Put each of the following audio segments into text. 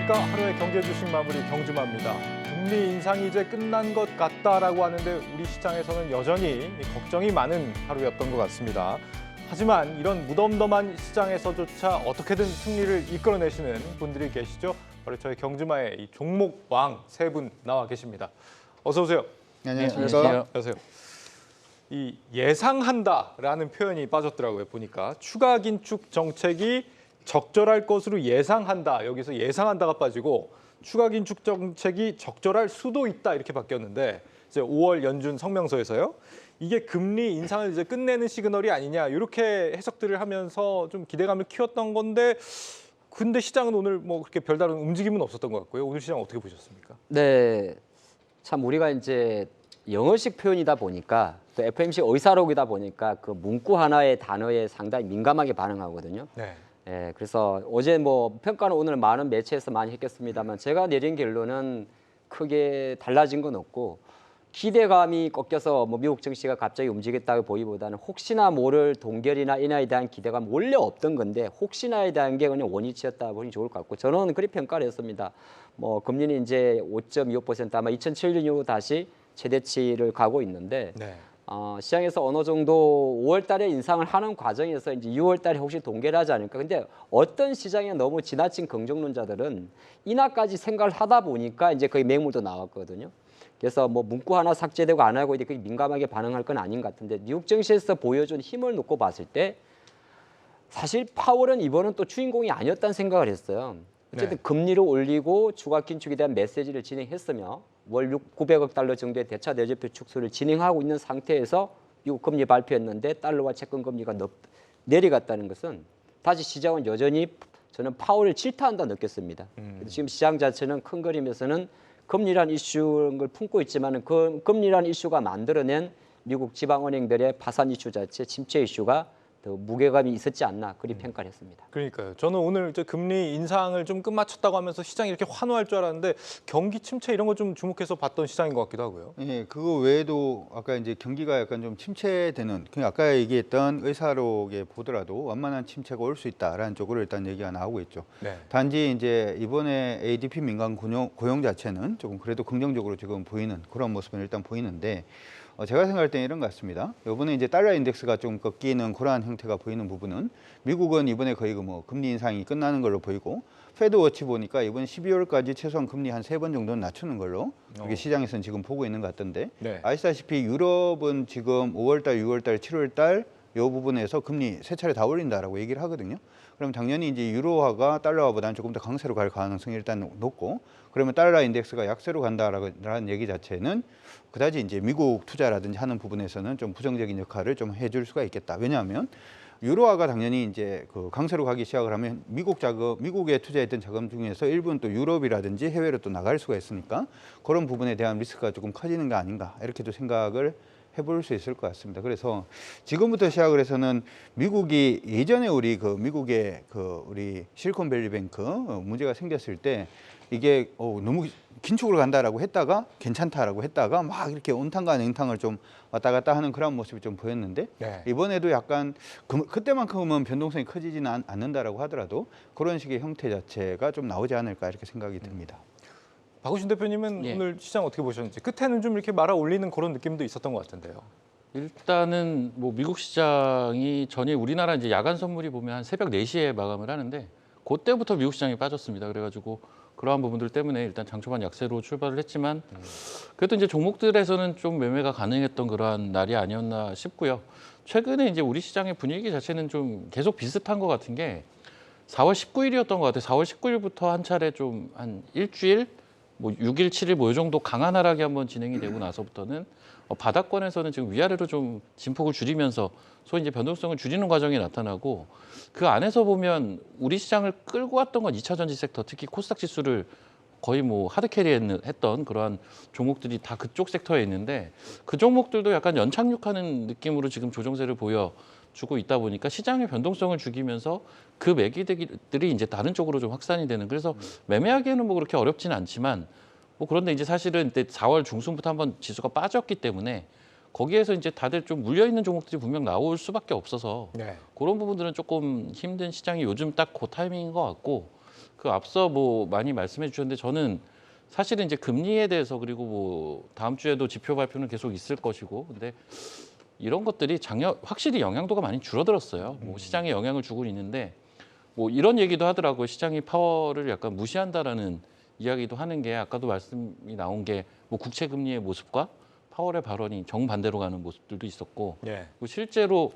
안녕하십니까. 하루의 경제 주식 마무리 경주마입니다. 금리 인상이 이제 끝난 것 같다라고 하는데 우리 시장에서는 여전히 걱정이 많은 하루였던 것 같습니다. 하지만 이런 무덤덤한 시장에서조차 어떻게든 승리를 이끌어내시는 분들이 계시죠. 바로 저희 경주마의 이 종목 왕 세 분 나와 계십니다. 어서 오세요. 네, 안녕하십니까. 안녕하세요. 이 예상한다라는 표현이 빠졌더라고요. 보니까 추가 긴축 정책이 적절할 것으로 예상한다. 여기서 예상한다가 빠지고 추가 긴축 정책이 적절할 수도 있다 이렇게 바뀌었는데 이제 5월 연준 성명서에서요. 이게 금리 인상을 이제 끝내는 시그널이 아니냐 이렇게 해석들을 하면서 좀 기대감을 키웠던 건데 근데 시장은 오늘 뭐 그렇게 별다른 움직임은 없었던 것 같고요. 오늘 시장 어떻게 보셨습니까? 네, 참 우리가 이제 영어식 표현이다 보니까 또 FMC 의사록이다 보니까 그 문구 하나의 단어에 상당히 민감하게 반응하거든요. 네. 예, 그래서 어제 뭐 평가는 오늘 많은 매체에서 많이 했겠습니다만 제가 내린 결론은 크게 달라진 건 없고 기대감이 꺾여서 뭐 미국 증시가 갑자기 움직였다고 보기보다는 혹시나 모를 동결이나 인하에 대한 기대감 원래 없던 건데 혹시나에 대한 게 그냥 원위치였다 보니 좋을 것 같고 저는 그렇게 평가를 했습니다. 뭐 금리는 이제 5.25% 아마 2007년 이후 다시 최대치를 가고 있는데 네. 시장에서 어느 정도 5월 달에 인상을 하는 과정에서 이제 6월 달에 혹시 동결을 하지 않을까. 근데 어떤 시장에 너무 지나친 긍정론자들은 인하까지 생각을 하다 보니까 이제 거의 매물도 나왔거든요. 그래서 뭐 문구 하나 삭제되고 안 하고 이렇게 민감하게 반응할 건 아닌 것 같은데 미국 증시에서 보여준 힘을 놓고 봤을 때 사실 파월은 이번은 또 주인공이 아니었다는 생각을 했어요. 어쨌든 네. 금리를 올리고 추가 긴축에 대한 메시지를 진행했으며 월 900억 달러 정도의 대차 내재표 축소를 진행하고 있는 상태에서 미국 금리 발표했는데 달러와 채권 금리가 내려갔다는 것은 다시 시장은 여전히 저는 파월을 질타한다 느꼈습니다. 지금 시장 자체는 큰 그림에서는 금리란 이슈를 품고 있지만 그 금리란 이슈가 만들어낸 미국 지방은행들의 파산 이슈 자체, 침체 이슈가 더 무게감이 있었지 않나 그리 평가를 했습니다. 그러니까요. 저는 오늘 이제 금리 인상을 좀 끝마쳤다고 하면서 시장이 이렇게 환호할 줄 알았는데 경기 침체 이런 거 좀 주목해서 봤던 시장인 것 같기도 하고요. 예, 그거 외에도 아까 이제 경기가 약간 좀 침체되는, 그냥 아까 얘기했던 의사록에 보더라도 완만한 침체가 올 수 있다라는 쪽으로 일단 얘기가 나오고 있죠. 네. 단지 이제 이번에 ADP 민간 고용 자체는 조금 그래도 긍정적으로 지금 보이는 그런 모습은 일단 보이는데 제가 생각할 때는 이런 것 같습니다. 이번에 이제 달러 인덱스가 좀 꺾이는 그러한 형태가 보이는 부분은 미국은 이번에 거의 뭐 금리 인상이 끝나는 걸로 보이고 페드 워치 보니까 이번 12월까지 최소한 금리 한 3번 정도는 낮추는 걸로 이게 시장에서는 지금 보고 있는 것 같던데 네. 아시다시피 유럽은 지금 5월달, 6월달, 7월달 이 부분에서 금리 세 차례 다 올린다라고 얘기를 하거든요. 그럼 당연히 이제 유로화가 달러화보다는 조금 더 강세로 갈 가능성이 일단 높고 그러면 달러 인덱스가 약세로 간다라는 얘기 자체는 그다지 이제 미국 투자라든지 하는 부분에서는 좀 부정적인 역할을 좀 해줄 수가 있겠다. 왜냐하면 유로화가 당연히 이제 그 강세로 가기 시작을 하면 미국에 투자했던 자금 중에서 일부는 또 유럽이라든지 해외로 또 나갈 수가 있으니까 그런 부분에 대한 리스크가 조금 커지는 게 아닌가 이렇게도 생각을 해볼 수 있을 것 같습니다. 그래서 지금부터 시작을 해서는 미국이 예전에 미국의 우리 실리콘밸리뱅크 문제가 생겼을 때 이게 너무 긴축으로 간다라고 했다가 괜찮다라고 했다가 막 이렇게 온탕과 냉탕을 좀 왔다 갔다 하는 그런 모습이 좀 보였는데 네. 이번에도 약간 그때만큼은 변동성이 커지지는 않는다라고 하더라도 그런 식의 형태 자체가 좀 나오지 않을까 이렇게 생각이 듭니다. 박우신 대표님은 예. 오늘 시장 어떻게 보셨는지 끝에는 좀 이렇게 말아 올리는 그런 느낌도 있었던 것 같은데요. 일단은 뭐 미국 시장이 전일 우리나라 이제 야간 선물이 보면 한 새벽 4시에 마감을 하는데 그때부터 미국 시장이 빠졌습니다. 그래가지고 그러한 부분들 때문에 일단 장초반 약세로 출발을 했지만 그래도 이제 종목들에서는 좀 매매가 가능했던 그러한 날이 아니었나 싶고요. 최근에 이제 우리 시장의 분위기 자체는 좀 계속 비슷한 것 같은 게 4월 19일이었던 것 같아요. 4월 19일부터 한 차례 좀 한 일주일 뭐 6일, 7일 뭐 이 정도 강한 하락이 한번 진행이 되고 나서부터는 바닥권에서는 지금 위아래로 좀 진폭을 줄이면서 소위 이제 변동성을 줄이는 과정이 나타나고 그 안에서 보면 우리 시장을 끌고 왔던 건 2차 전지 섹터, 특히 코스닥 지수를 거의 뭐 하드캐리했던 그러한 종목들이 다 그쪽 섹터에 있는데 그 종목들도 약간 연착륙하는 느낌으로 지금 조정세를 보여주고 있다 보니까 시장의 변동성을 죽이면서 그 매기들이 이제 다른 쪽으로 좀 확산이 되는 그래서 매매하기에는 뭐 그렇게 어렵지는 않지만 뭐 그런데 이제 사실은 4월 중순부터 한번 지수가 빠졌기 때문에 거기에서 이제 다들 좀 물려 있는 종목들이 분명 나올 수밖에 없어서 네. 그런 부분들은 조금 힘든 시장이 요즘 딱 그 타이밍인 것 같고 그 앞서 뭐 많이 말씀해 주셨는데 저는 사실은 이제 금리에 대해서 그리고 뭐 다음 주에도 지표 발표는 계속 있을 것이고 근데 이런 것들이 작년 확실히 영향도가 많이 줄어들었어요. 뭐 시장에 영향을 주고 있는데 뭐 이런 얘기도 하더라고요. 시장이 파월을 약간 무시한다라는 이야기도 하는 게 아까도 말씀이 나온 게 뭐 국채 금리의 모습과 파월의 발언이 정반대로 가는 모습들도 있었고 예. 그리고 실제로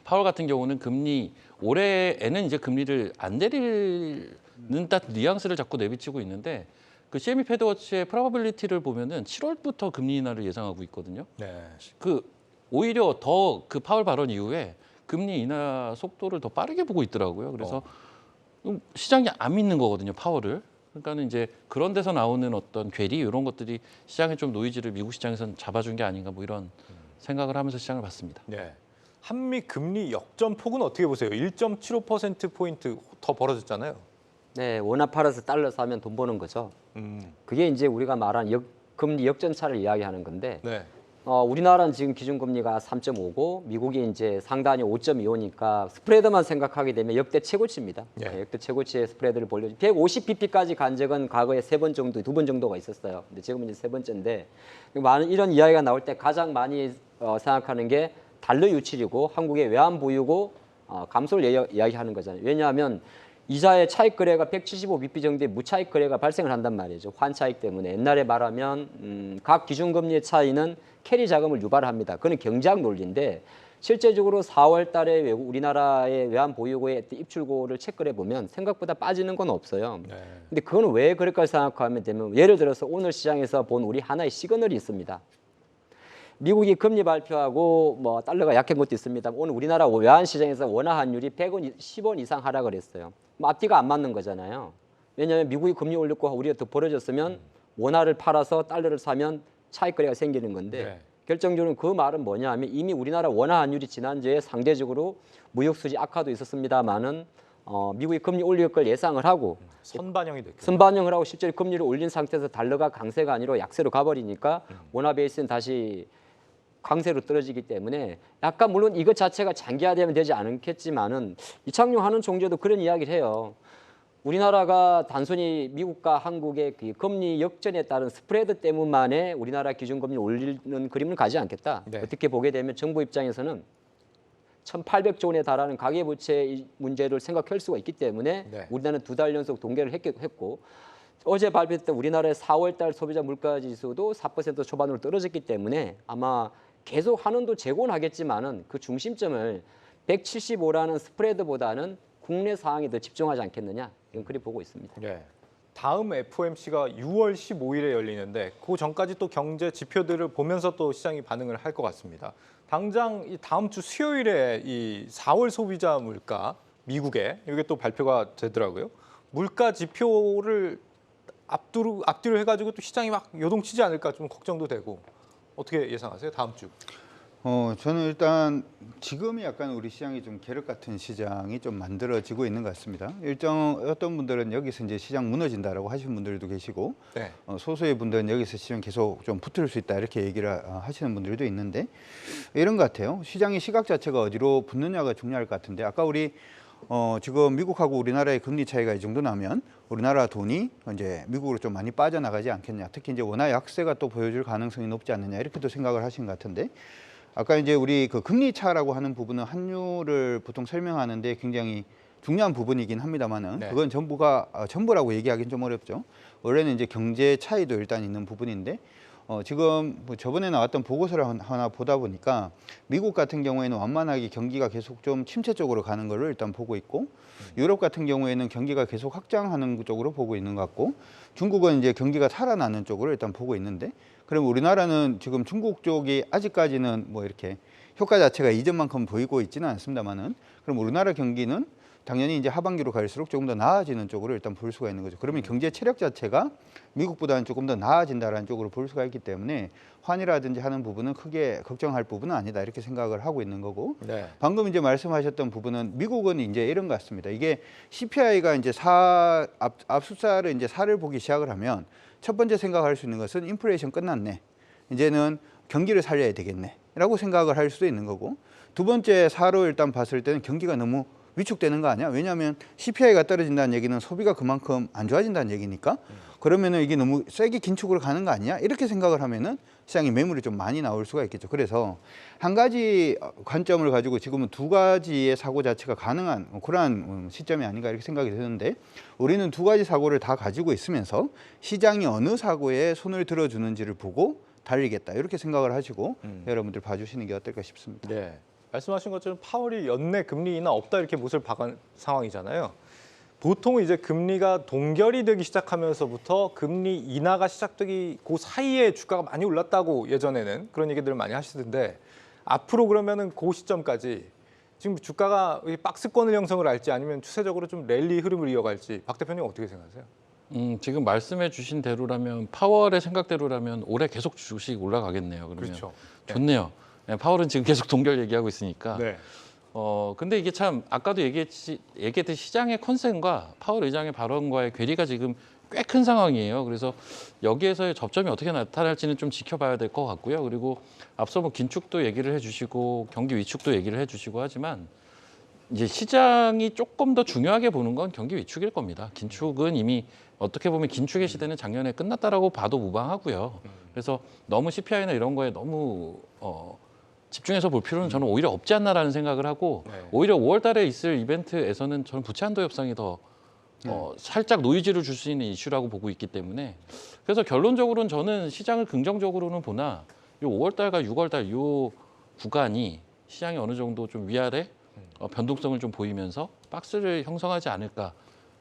파월 같은 경우는 금리 올해에는 이제 금리를 안 내리는 딱 뉘앙스를 자꾸 내비치고 있는데 그 CME 패드워치의 프로바빌리티를 보면은 7월부터 금리 인하를 예상하고 있거든요. 네. 그 오히려 더 그 파월 발언 이후에 금리 인하 속도를 더 빠르게 보고 있더라고요. 그래서 시장이 안 믿는 거거든요, 파월을. 그러니까는 이제 그런 데서 나오는 어떤 괴리 이런 것들이 시장에 좀 노이즈를 미국 시장에서는 잡아준 게 아닌가 뭐 이런 생각을 하면서 시장을 봤습니다. 네. 한미 금리 역전 폭은 어떻게 보세요? 1.75% 포인트 더 벌어졌잖아요. 네, 원화 팔아서 달러 사면 돈 버는 거죠. 그게 이제 우리가 말한 금리 역전차를 이야기하는 건데 네. 우리나라는 지금 기준금리가 3.5고 미국이 이제 상단이 5.25니까 스프레드만 생각하게 되면 역대 최고치입니다. 예. 역대 최고치의 스프레드를 보려 150bp까지 간 적은 과거에 3번 정도, 2번 정도가 있었어요. 근데 지금은 이제 3번째인데 많은 이런 이야기가 나올 때 가장 많이 생각하는 게 달러 유출이고 한국의 외환 보유고 감소를 이야기하는 거잖아요. 왜냐하면 이자의 차익 거래가 175bp 정도의 무차익 거래가 발생을 한단 말이죠. 환차익 때문에. 옛날에 말하면 각 기준금리의 차이는 캐리 자금을 유발합니다. 그건 경제학 논리인데 실제적으로 4월 달에 우리나라의 외환 보유고의 입출고를 체크해 보면 생각보다 빠지는 건 없어요. 네. 근데 그건 왜 그럴까 생각하면 되면 예를 들어서 오늘 시장에서 본 우리 하나의 시그널이 있습니다. 미국이 금리 발표하고 뭐 달러가 약한 것도 있습니다. 오늘 우리나라 외환 시장에서 원화 환율이 100원, 10원 이상 하락을 했어요. 뭐 앞뒤가 안 맞는 거잖아요. 왜냐하면 미국이 금리 올렸고 우리가 더 벌어졌으면 원화를 팔아서 달러를 사면 차익 거래가 생기는 건데 네. 결정적으로 그 말은 뭐냐 하면 이미 우리나라 원화 환율이 지난주에 상대적으로 무역 수지 악화도 있었습니다만은 미국이 금리 올릴 걸 예상을 하고 선반영이 됐고. 선반영을 하고 실제로 금리를 올린 상태에서 달러가 강세가 아니라 약세로 가버리니까 원화 베이스는 다시 강세로 떨어지기 때문에 약간 물론 이것 자체가 장기화되면 되지 않겠지만은 이창용 하는 총재도 그런 이야기를 해요. 우리나라가 단순히 미국과 한국의 그 금리 역전에 따른 스프레드 때문만에 우리나라 기준금리 올리는 그림을 가지 않겠다. 네. 어떻게 보게 되면 정부 입장에서는 1,800조 원에 달하는 가계부채 문제를 생각할 수가 있기 때문에 네. 우리나라는 2달 연속 동결을 했고 어제 발표했던 우리나라의 4월 달 소비자 물가지수도 4% 초반으로 떨어졌기 때문에 아마 계속 한원도 재고는 하겠지만은 그 중심점을 175라는 스프레드보다는 국내 상황에 더 집중하지 않겠느냐 이건 그리 보고 있습니다. 네. 다음 FOMC가 6월 15일에 열리는데 그 전까지 또 경제 지표들을 보면서 또 시장이 반응을 할 것 같습니다. 당장 이 다음 주 수요일에 이 4월 소비자 물가 미국에 이게 또 발표가 되더라고요. 물가 지표를 앞뒤로 해가지고 또 시장이 막 요동치지 않을까 좀 걱정도 되고 어떻게 예상하세요? 다음 주? 저는 일단 지금이 약간 우리 시장이 좀 계륵 같은 시장이 좀 만들어지고 있는 것 같습니다. 어떤 분들은 여기서 이제 시장 무너진다라고 하시는 분들도 계시고, 네. 소수의 분들은 여기서 시장 계속 좀 붙을 수 있다 이렇게 얘기를 하시는 분들도 있는데 이런 것 같아요. 시장의 시각 자체가 어디로 붙느냐가 중요할 것 같은데 아까 우리 지금 미국하고 우리나라의 금리 차이가 이 정도 나면 우리나라 돈이 이제 미국으로 좀 많이 빠져나가지 않겠냐. 특히 이제 원화 약세가 또 보여줄 가능성이 높지 않느냐 이렇게도 생각을 하신 것 같은데 아까 이제 우리 그 금리 차라고 하는 부분은 환율을 보통 설명하는데 굉장히 중요한 부분이긴 합니다만은 네. 그건 전부라고 얘기하기는 좀 어렵죠. 원래는 이제 경제 차이도 일단 있는 부분인데 지금 뭐 저번에 나왔던 보고서를 하나 보다 보니까 미국 같은 경우에는 완만하게 경기가 계속 좀 침체 쪽으로 가는 걸로 일단 보고 있고 유럽 같은 경우에는 경기가 계속 확장하는 쪽으로 보고 있는 것 같고 중국은 이제 경기가 살아나는 쪽으로 일단 보고 있는데 그럼 우리나라는 지금 중국 쪽이 아직까지는 뭐 이렇게 효과 자체가 이전만큼 보이고 있지는 않습니다만은 그럼 우리나라 경기는 당연히 이제 하반기로 갈수록 조금 더 나아지는 쪽으로 일단 볼 수가 있는 거죠. 그러면 경제 체력 자체가 미국보다는 조금 더 나아진다라는 쪽으로 볼 수가 있기 때문에 환이라든지 하는 부분은 크게 걱정할 부분은 아니다 이렇게 생각을 하고 있는 거고 네. 방금 이제 말씀하셨던 부분은 미국은 이제 이런 것 같습니다. 이게 CPI가 이제 앞숫사를 이제 4를 보기 시작을 하면 첫 번째 생각할 수 있는 것은 인플레이션 끝났네. 이제는 경기를 살려야 되겠네. 라고 생각을 할 수도 있는 거고 두 번째 4로 일단 봤을 때는 경기가 너무 위축되는 거 아니야? 왜냐하면 CPI가 떨어진다는 얘기는 소비가 그만큼 안 좋아진다는 얘기니까. 그러면은 이게 너무 세게 긴축으로 가는 거 아니야? 이렇게 생각을 하면은 시장에 매물이 좀 많이 나올 수가 있겠죠. 그래서 한 가지 관점을 가지고 지금은 두 가지의 사고 자체가 가능한 그러한 시점이 아닌가 이렇게 생각이 드는데, 우리는 두 가지 사고를 다 가지고 있으면서 시장이 어느 사고에 손을 들어주는지를 보고 달리겠다 이렇게 생각을 하시고 여러분들 봐주시는 게 어떨까 싶습니다. 네. 말씀하신 것처럼 파월이 연내 금리 인하 없다 이렇게 못을 박은 상황이잖아요. 보통 이제 금리가 동결이 되기 시작하면서부터 금리 인하가 시작되기 그 사이에 주가가 많이 올랐다고 예전에는 그런 얘기들을 많이 하시던데, 앞으로 그러면은 그 시점까지 지금 주가가 박스권을 형성을 할지 아니면 추세적으로 좀 랠리 흐름을 이어갈지 박 대표님 어떻게 생각하세요? 지금 말씀해 주신 대로라면 파월의 생각대로라면 올해 계속 주식 올라가겠네요. 그러면 그렇죠. 좋네요. 네, 파월은 지금 계속 동결 얘기하고 있으니까. 네. 근데 이게 참 아까도 얘기했듯이 시장의 컨센과 파월 의장의 발언과의 괴리가 지금 꽤 큰 상황이에요. 그래서 여기에서의 접점이 어떻게 나타날지는 좀 지켜봐야 될 것 같고요. 그리고 앞서 뭐 긴축도 얘기를 해주시고 경기 위축도 얘기를 해주시고 하지만 이제 시장이 조금 더 중요하게 보는 건 경기 위축일 겁니다. 긴축은 이미 어떻게 보면 긴축의 시대는 작년에 끝났다라고 봐도 무방하고요. 그래서 너무 CPI나 이런 거에 너무 집중해서 볼 필요는 저는 오히려 없지 않나라는 생각을 하고, 네. 오히려 5월 달에 있을 이벤트에서는 저는 부채 한도 협상이 더 살짝 노이즈를 줄 수 있는 이슈라고 보고 있기 때문에, 그래서 결론적으로는 저는 시장을 긍정적으로는 보나 요 5월 달과 6월 달 요 구간이 시장이 어느 정도 좀 위아래 변동성을 좀 보이면서 박스를 형성하지 않을까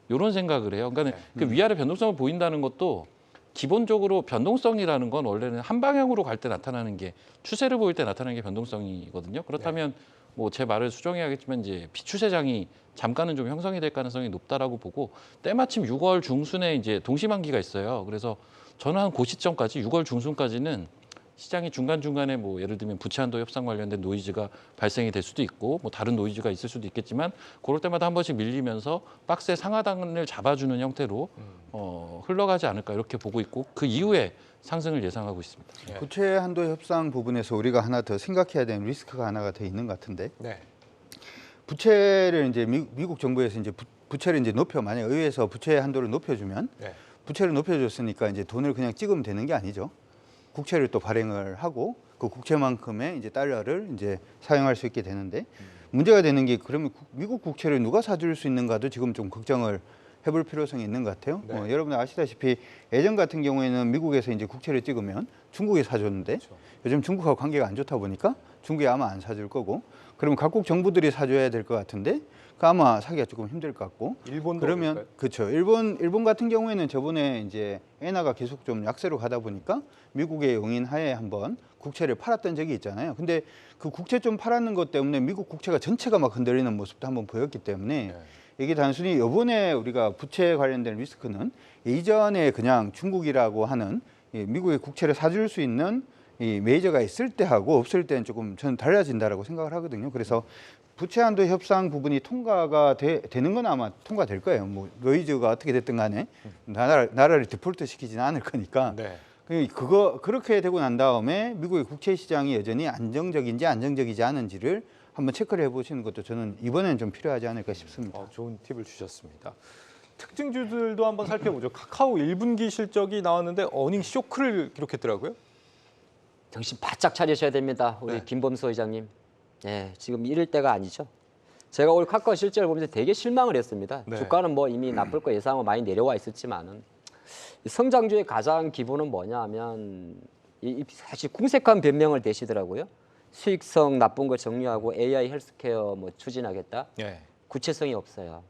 이런 생각을 해요. 그러니까 그 위아래 변동성을 보인다는 것도 기본적으로 변동성이라는 건 원래는 한 방향으로 갈 때 나타나는 게, 추세를 보일 때 나타나는 게 변동성이거든요. 그렇다면 뭐 제 말을 수정해야겠지만 이제 비추세장이 잠깐은 좀 형성이 될 가능성이 높다라고 보고, 때마침 6월 중순에 이제 동시만기가 있어요. 그래서 저는 한 그 시점까지 6월 중순까지는 시장이 중간중간에 뭐 예를 들면 부채 한도 협상 관련된 노이즈가 발생이 될 수도 있고 뭐 다른 노이즈가 있을 수도 있겠지만, 그럴 때마다 한 번씩 밀리면서 박스의 상하단을 잡아주는 형태로 흘러가지 않을까 이렇게 보고 있고, 그 이후에 상승을 예상하고 있습니다. 네. 부채 한도 협상 부분에서 우리가 하나 더 생각해야 되는 리스크가 하나가 더 있는 것 같은데, 네. 부채를 이제 미국 정부에서 이제 부채를 이제 만약 의회에서 부채 한도를 높여주면, 네. 부채를 높여줬으니까 이제 돈을 그냥 찍으면 되는 게 아니죠. 국채를 또 발행을 하고 그 국채만큼의 이제 달러를 이제 사용할 수 있게 되는데, 문제가 되는 게 그러면 미국 국채를 누가 사줄 수 있는가도 지금 좀 걱정을 해볼 필요성이 있는 것 같아요. 네. 여러분 아시다시피 예전 같은 경우에는 미국에서 이제 국채를 찍으면 중국이 사줬는데, 그렇죠. 요즘 중국하고 관계가 안 좋다 보니까 중국이 아마 안 사줄 거고, 그러면 각국 정부들이 사줘야 될 것 같은데 그 아마 사기가 조금 힘들 것 같고. 일본도 그러면 그럴까요? 그렇죠. 일본 같은 경우에는 저번에 이제 엔화가 계속 좀 약세로 가다 보니까 미국의 용인 하에 한번 국채를 팔았던 적이 있잖아요. 근데 그 국채 좀 팔았는 것 때문에 미국 국채가 전체가 막 흔들리는 모습도 한번 보였기 때문에, 네. 이게 단순히 이번에 우리가 부채 관련된 리스크는 이전에 그냥 중국이라고 하는 이 미국의 국채를 사줄 수 있는 이 메이저가 있을 때 하고 없을 때는 조금 저는 달라진다라고 생각을 하거든요. 그래서 부채 한도 협상 부분이 통과가 되는 건 아마 통과될 거예요. 뭐 노이즈가 어떻게 됐든 간에 나라를 디폴트 시키지는 않을 거니까. 네. 그렇게 되고 난 다음에 미국의 국채 시장이 여전히 안정적인지 안정적이지 않은지를 한번 체크를 해보시는 것도 저는 이번에는 좀 필요하지 않을까 싶습니다. 좋은 팁을 주셨습니다. 특징주들도 한번 살펴보죠. 카카오 1분기 실적이 나왔는데 어닝 쇼크를 기록했더라고요. 정신 바짝 차리셔야 됩니다. 우리 네. 김범수 회장님. 네, 지금 이럴 때가 아니죠. 제가 올 카카오 실적을 보면서 되게 실망을 했습니다. 네. 주가는 뭐 이미 나쁠 거 예상하고 많이 내려와 있었지만은, 성장주의 가장 기본은 뭐냐면 사실 궁색한 변명을 대시더라고요. 수익성 나쁜 거 정리하고 AI 헬스케어 뭐 추진하겠다. 네. 구체성이 없어요.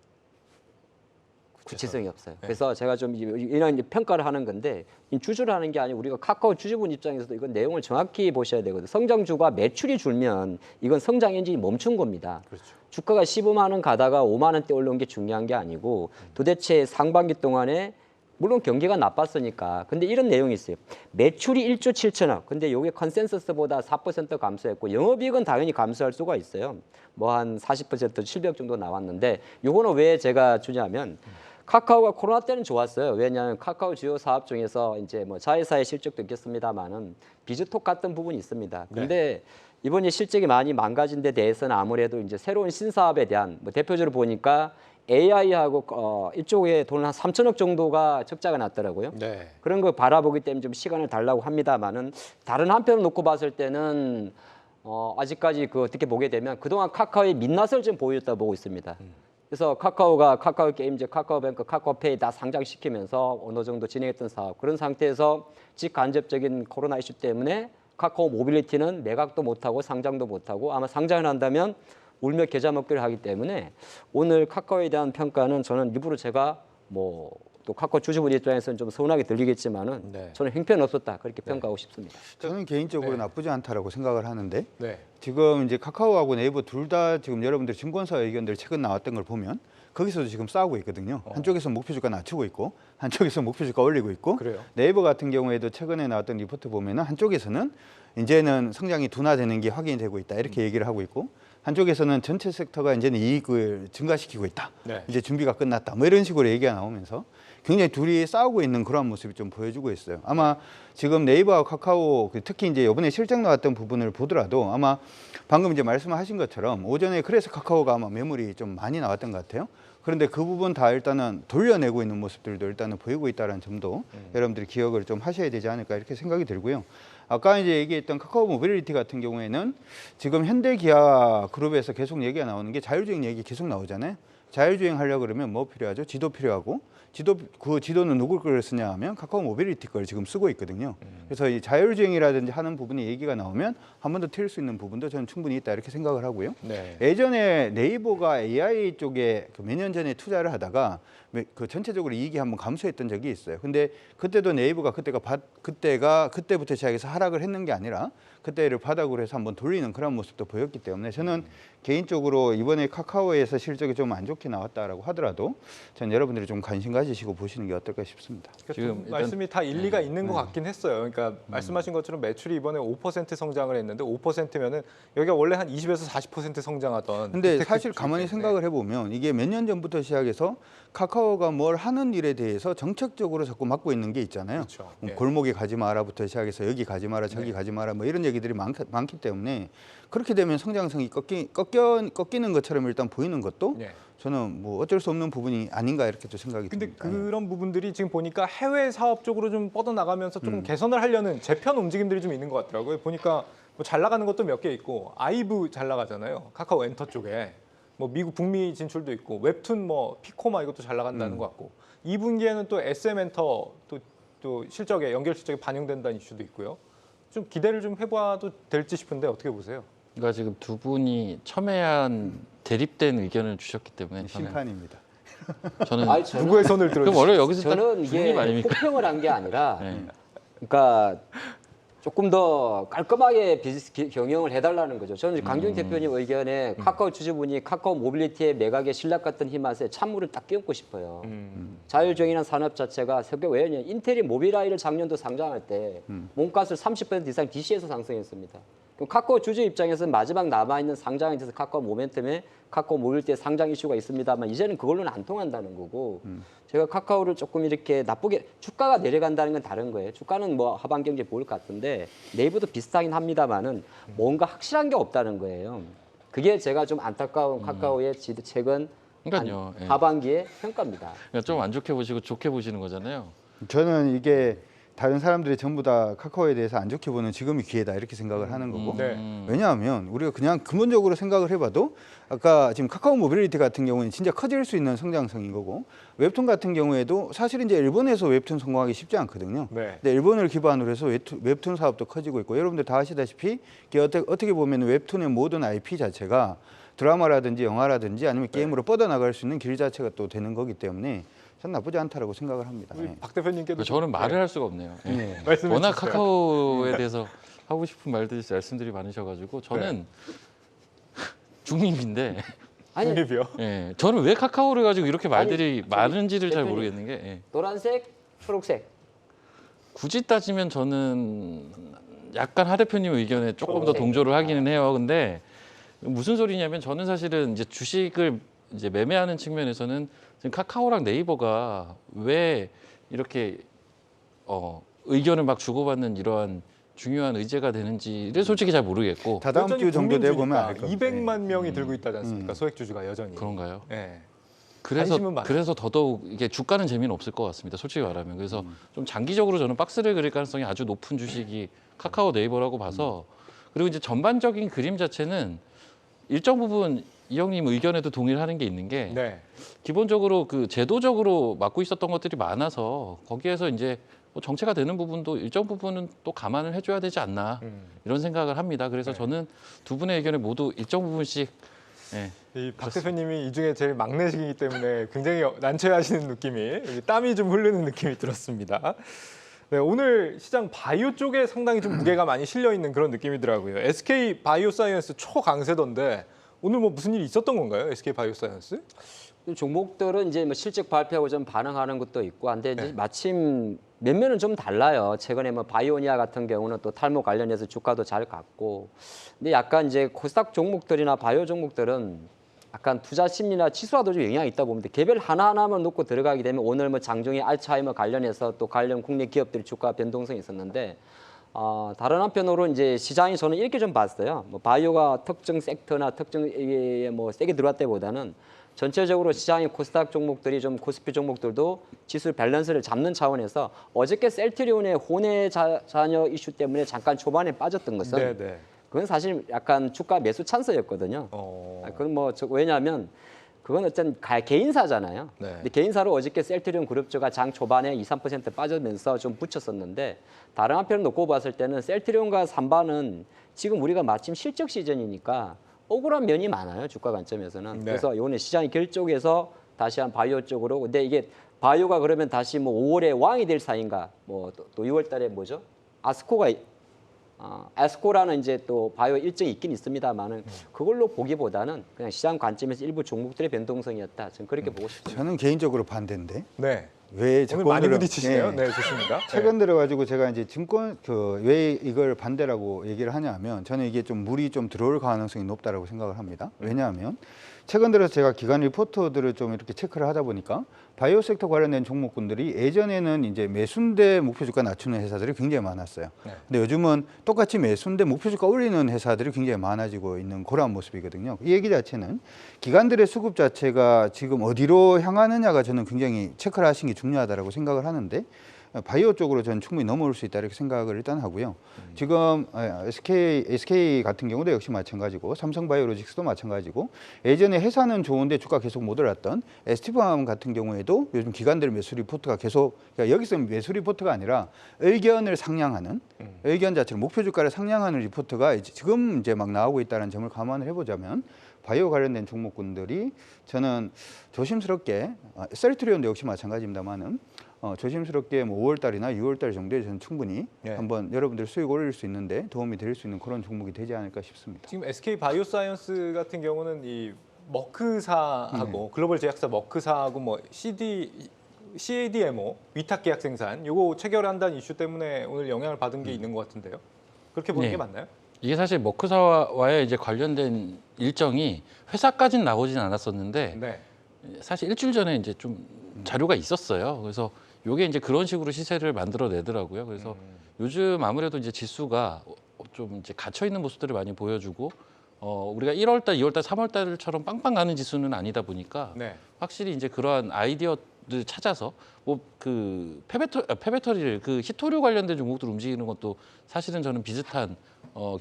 구체성이 없어요. 네. 그래서 제가 좀 이런 평가를 하는 건데, 주주를 하는 게 아니고 우리가 카카오 주주분 입장에서도 이건 내용을 정확히 보셔야 되거든요. 성장주가 매출이 줄면 이건 성장 엔진이 멈춘 겁니다. 그렇죠. 주가가 15만 원 가다가 5만 원대 올라온 게 중요한 게 아니고, 도대체 상반기 동안에 물론 경기가 나빴으니까. 근데 이런 내용이 있어요. 매출이 1조 7천억. 근데 이게 컨센서스보다 4% 감소했고, 영업이익은 당연히 감소할 수가 있어요. 뭐 한 40% 700 정도 나왔는데, 요거는 왜 제가 주냐면, 카카오가 코로나 때는 좋았어요. 왜냐하면 카카오 주요 사업 중에서 이제 뭐 자회사의 실적도 있겠습니다만은 비즈톡 같은 부분이 있습니다. 근데 이번에 실적이 많이 망가진 데 대해서는 아무래도 이제 새로운 신사업에 대한 뭐 대표적으로 보니까 AI하고 이쪽에 돈 한 3천억 정도가 적자가 났더라고요. 네. 그런 거 바라보기 때문에 좀 시간을 달라고 합니다만은 다른 한편을 놓고 봤을 때는 아직까지 그 어떻게 보게 되면 그동안 카카오의 민낯을 좀 보였다 보고 있습니다. 그래서 카카오가 카카오 게임즈, 카카오뱅크, 카카오페이 다 상장시키면서 어느 정도 진행했던 사업 그런 상태에서 직간접적인 코로나 이슈 때문에 카카오 모빌리티는 매각도 못하고 상장도 못하고 아마 상장을 한다면 울며 겨자 먹기를 하기 때문에 오늘 카카오에 대한 평가는 저는 일부러 제가 뭐 또 카카오 주주분 입장에서는 좀 서운하게 들리겠지만은 네. 저는 형편없었다 그렇게 평가하고 싶습니다. 저는 개인적으로 네. 나쁘지 않다라고 생각을 하는데 네. 지금 이제 카카오하고 네이버 둘 다 지금 여러분들 증권사 의견들 최근 나왔던 걸 보면 거기서도 지금 싸우고 있거든요. 한쪽에서 목표 주가 낮추고 있고 한쪽에서 목표 주가 올리고 있고 그래요? 네이버 같은 경우에도 최근에 나왔던 리포트 보면은 한쪽에서는 이제는 성장이 둔화되는 게 확인이 되고 있다 이렇게 얘기를 하고 있고 한쪽에서는 전체 섹터가 이제는 이익을 증가시키고 있다. 네. 이제 준비가 끝났다. 뭐 이런 식으로 얘기가 나오면서 굉장히 둘이 싸우고 있는 그런 모습이 좀 보여주고 있어요. 아마 지금 네이버와 카카오 특히 이제 이번에 실적 나왔던 부분을 보더라도 아마 방금 이제 말씀하신 것처럼 오전에 그래서 카카오가 아마 매물이 좀 많이 나왔던 것 같아요. 그런데 그 부분 다 일단은 돌려내고 있는 모습들도 일단은 보이고 있다는 점도 여러분들이 기억을 좀 하셔야 되지 않을까 이렇게 생각이 들고요. 아까 이제 얘기했던 카카오 모빌리티 같은 경우에는 지금 현대기아 그룹에서 계속 얘기가 나오는 게 자율주행 얘기 계속 나오잖아요. 자율주행 하려고 그러면 뭐 필요하죠? 지도 필요하고 그 지도는 누구 걸 쓰냐 하면 카카오 모빌리티 걸 지금 쓰고 있거든요. 그래서 이 자율주행이라든지 하는 부분이 얘기가 나오면 한 번 더 틀릴 수 있는 부분도 저는 충분히 있다 이렇게 생각을 하고요. 네. 예전에 네이버가 AI 쪽에 몇 년 전에 투자를 하다가 그 전체적으로 이익이 한번 감소했던 적이 있어요. 근데 그때도 네이버가 그때부터 시작해서 하락을 했는 게 아니라 그때를 바닥으로 해서 한번 돌리는 그런 모습도 보였기 때문에 저는 개인적으로 이번에 카카오에서 실적이 좀 안 좋게 나왔다라고 하더라도 전 여러분들이 좀 관심 가지시고 보시는 게 어떨까 싶습니다. 그러니까 지금 좀 일단- 말씀이 다 일리가 있는 것 같긴 했어요. 그러니까 말씀하신 것처럼 매출이 이번에 5% 성장을 했는데 5%면은 여기가 원래 한 20에서 40% 성장하던. 근데 빅테크 사실 주식 가만히 때문에. 생각을 해보면 이게 몇 년 전부터 시작해서 카카오가 뭘 하는 일에 대해서 정책적으로 자꾸 맡고 있는 게 있잖아요. 그렇죠. 뭐 예. 골목에 가지 마라부터 시작해서 여기 가지 마라 저기 네. 가지 마라 뭐 이런 얘기들이 많기 때문에 그렇게 되면 성장성이 꺾이는 것처럼 일단 보이는 것도 예. 저는 뭐 어쩔 수 없는 부분이 아닌가 이렇게 또 생각이 근데 듭니다. 그런 부분들이 지금 보니까 해외 사업 쪽으로 좀 뻗어나가면서 조금 개선을 하려는 재편 움직임들이 좀 있는 것 같더라고요. 보니까 뭐 잘 나가는 것도 몇 개 있고 아이브 잘 나가잖아요. 카카오 엔터 쪽에 뭐 미국 북미 진출도 있고 웹툰 뭐 피코마 이것도 잘 나간다는 것 같고 2분기에는 또 SM 엔터 또 실적에 연결 실적에 반영된다는 이슈도 있고요. 좀 기대를 좀 해봐도 될지 싶은데 어떻게 보세요? 그러니까 지금 두 분이 첨예한 대립된 의견을 주셨기 때문에 심판입니다. 저는 아니, 저는- 누구의 손을 그럼 들어주시죠? 원래 여기서 딱 저는 이게 중립 아닙니까? 호평을 한 게 아니라 네. 그러니까 조금 더 깔끔하게 경영을 해달라는 거죠. 저는 강경 대표님 의견에 카카오 주주분이 카카오 모빌리티의 매각에 신락 같은 힘맛에 찬물을 딱 끼얹고 싶어요. 자율주행이라는 산업 자체가 세계 왜냐 인텔이 모빌아이를 작년도 상장할 때 몸값을 30% 이상 DC에서 상승했습니다. 그럼 카카오 주주 입장에서는 마지막 남아있는 상장에 대해서 카카오 모멘텀에 카카오 모빌리티의 상장 이슈가 있습니다만 이제는 그걸로는 안 통한다는 거고 제가 카카오를 조금 이렇게 나쁘게 주가가 내려간다는 건 다른 거예요. 주가는 뭐 하반 경제 보일 것 같은데 네이버도 비슷하긴 합니다만은 뭔가 확실한 게 없다는 거예요. 그게 제가 좀 안타까운 카카오의 최근 그러니까요. 예. 하반기의 평가입니다. 그러니까 좀 안 좋게 보시고 좋게 보시는 거잖아요. 저는 이게 다른 사람들이 전부 다 카카오에 대해서 안 좋게 보는 지금이 기회다 이렇게 생각을 하는 거고 네. 왜냐하면 우리가 그냥 근본적으로 생각을 해봐도 아까 지금 카카오 모빌리티 같은 경우는 진짜 커질 수 있는 성장성인 거고 웹툰 같은 경우에도 사실 이제 일본에서 웹툰 성공하기 쉽지 않거든요. 네. 근데 일본을 기반으로 해서 웹툰 사업도 커지고 있고 여러분들 다 아시다시피 이게 어떻게 보면 웹툰의 모든 IP 자체가 드라마라든지 영화라든지 아니면 게임으로 뻗어나갈 수 있는 길 자체가 또 되는 거기 때문에 전 나쁘지 않다라고 생각을 합니다. 우리 예. 박 대표님께도 저는 말을 할 수가 없네요. 예. 예. 말씀해 워낙 주세요. 카카오에 대해서 하고 싶은 말씀들이 많으셔가지고 저는 중립인데 아니 중립이요. 예, 저는 왜 카카오를 가지고 이렇게 말들이 많은지를 잘 대표님. 모르겠는 게 예. 노란색, 초록색. 굳이 따지면 저는 약간 하 대표님 의견에 조금 더 초록색. 동조를 하기는 해요. 근데 무슨 소리냐면 저는 사실은 이제 주식을 이제 매매하는 측면에서는 지금 카카오랑 네이버가 왜 이렇게 의견을 막 주고받는 이러한 중요한 의제가 되는지를 솔직히 잘 모르겠고 다다음 주 정도 돼 보면 알 국민주니까 겁니다. 200만 명이 들고 있다지 않습니까? 소액주주가 여전히. 그런가요? 네. 그래서 관심은 많아요. 그래서 더더욱 이게 주가는 재미는 없을 것 같습니다. 솔직히 말하면 그래서 좀 장기적으로 저는 박스를 그릴 가능성이 아주 높은 주식이 카카오 네이버라고 봐서 그리고 이제 전반적인 그림 자체는 일정 부분 이형님 의견에도 동의를 하는 게 있는 게 네. 기본적으로 그 제도적으로 맡고 있었던 것들이 많아서 거기에서 이제 뭐 정체가 되는 부분도 일정 부분은 또 감안을 해줘야 되지 않나 이런 생각을 합니다. 그래서 네. 저는 두 분의 의견에 모두 일정 부분씩 예, 이 박 대표님이 이 중에 제일 막내시기 때문에 굉장히 난처해하시는 느낌이 여기 땀이 좀 흐르는 느낌이 들었습니다. 네, 오늘 시장 바이오 쪽에 상당히 좀 무게가 많이 실려 있는 그런 느낌이더라고요. SK 바이오사이언스 초강세던데 오늘 뭐 무슨 일이 있었던 건가요? SK 바이오사이언스? 종목들은 이제 뭐 실적 발표하고 좀 반응하는 것도 있고 한데 이제 네. 마침 면면은 좀 달라요. 최근에 뭐 바이오니아 같은 경우는 또 탈모 관련해서 주가도 잘 갔고, 근데 약간 이제 코스닥 종목들이나 바이오 종목들은 약간 투자 심리나 지수와도 좀 영향이 있다 봅니다. 개별 하나하나만 놓고 들어가게 되면 오늘 뭐 장중에 알츠하이머 관련해서 또 관련 국내 기업들이 주가 변동성이 있었는데 다른 한편으로 이제 시장이 저는 이렇게 좀 봤어요. 뭐 바이오가 특정 섹터나 특정 뭐 세게 들어왔다기보다는 전체적으로 시장의 코스닥 종목들이 좀 코스피 종목들도 지수 밸런스를 잡는 차원에서 어저께 셀트리온의 혼외 자녀 이슈 때문에 잠깐 초반에 빠졌던 것은 네, 네. 그건 사실 약간 주가 매수 찬스였거든요. 그건 뭐 왜냐하면 그건 어떤 개인사잖아요. 네. 근데 개인사로 어저께 셀트리온 그룹주가 장 초반에 2, 3% 빠지면서 좀 붙였었는데 다른 한편을 놓고 봤을 때는 셀트리온과 삼바는 지금 우리가 마침 실적 시즌이니까 억울한 면이 많아요. 주가 관점에서는. 네. 그래서 이번에 시장이 결쪽에서 다시 한 바이오 쪽으로. 근데 이게 바이오가 그러면 다시 뭐 5월에 왕이 될 사이인가? 뭐 또 6월달에 뭐죠? 에스코라는 이제 또 바이오 일정이 있긴 있습니다만은 그걸로 보기보다는 그냥 시장 관점에서 일부 종목들의 변동성이었다. 저는 그렇게 보고 싶습니다. 저는 개인적으로 반대인데 네. 왜 오늘 자꾸 많이 오늘은- 부딪히시네요. 예. 네, 좋습니다. 최근 들어가지고 제가 이제 증권 왜 이걸 반대라고 얘기를 하냐면 저는 이게 좀 물이 좀 들어올 가능성이 높다라고 생각을 합니다. 왜냐하면 최근 들어서 제가 기관 리포터들을 좀 이렇게 체크를 하다 보니까 바이오 섹터 관련된 종목군들이 예전에는 이제 매수인데 목표 주가 낮추는 회사들이 굉장히 많았어요. 네. 근데 요즘은 똑같이 매수인데 목표 주가 올리는 회사들이 굉장히 많아지고 있는 그런 모습이거든요. 이 얘기 자체는 기관들의 수급 자체가 지금 어디로 향하느냐가 저는 굉장히 체크를 하시는 게 중요하다고 생각을 하는데 바이오 쪽으로 저는 충분히 넘어올 수 있다 이렇게 생각을 일단 하고요. 지금 SK 같은 경우도 역시 마찬가지고 삼성바이오로직스도 마찬가지고 예전에 회사는 좋은데 주가 계속 못 올랐던 ST팜 같은 경우에도 요즘 기관들 매수 리포트가 계속 그러니까 여기서 매수 리포트가 아니라 의견을 상향하는 의견 자체를 목표 주가를 상향하는 리포트가 지금 이제 막 나오고 있다는 점을 감안을 해보자면 바이오 관련된 종목군들이 저는 조심스럽게 셀트리온도 역시 마찬가지입니다만은 조심스럽게 뭐 5월달이나 6월달 정도에 저는 충분히 네. 한번 여러분들 수익 올릴 수 있는데 도움이 될 수 있는 그런 종목이 되지 않을까 싶습니다. 지금 SK 바이오사이언스 같은 경우는 이 머크사하고 글로벌 제약사 머크사하고 뭐 CADMO 위탁 계약 생산 요거 체결한다는 이슈 때문에 오늘 영향을 받은 게 있는 것 같은데요. 그렇게 보는 네. 게 맞나요? 이게 사실 머크사와의 이제 관련된 일정이 회사까지는 나오진 않았었는데 네. 사실 일주일 전에 이제 좀 자료가 있었어요. 그래서 요게 이제 그런 식으로 시세를 만들어내더라고요. 그래서 요즘 아무래도 이제 지수가 좀 이제 갇혀 있는 모습들을 많이 보여주고 우리가 1월달, 2월달, 3월달처럼 빵빵 가는 지수는 아니다 보니까 네. 확실히 이제 그러한 아이디어를 찾아서 뭐 그 폐배터리를 그 히토류 관련된 종목들 움직이는 것도 사실은 저는 비슷한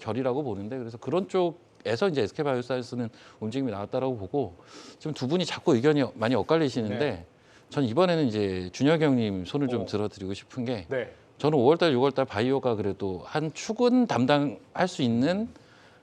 결이라고 보는데 그래서 그런 쪽에서 이제 SK바이오사이언스는 움직임이 나왔다라고 보고 지금 두 분이 자꾸 의견이 많이 엇갈리시는데 네. 전 이번에는 이제 준혁 형님 손을 좀 오. 들어드리고 싶은 게 네. 저는 5월달, 6월달 바이오가 그래도 한 축은 담당할 수 있는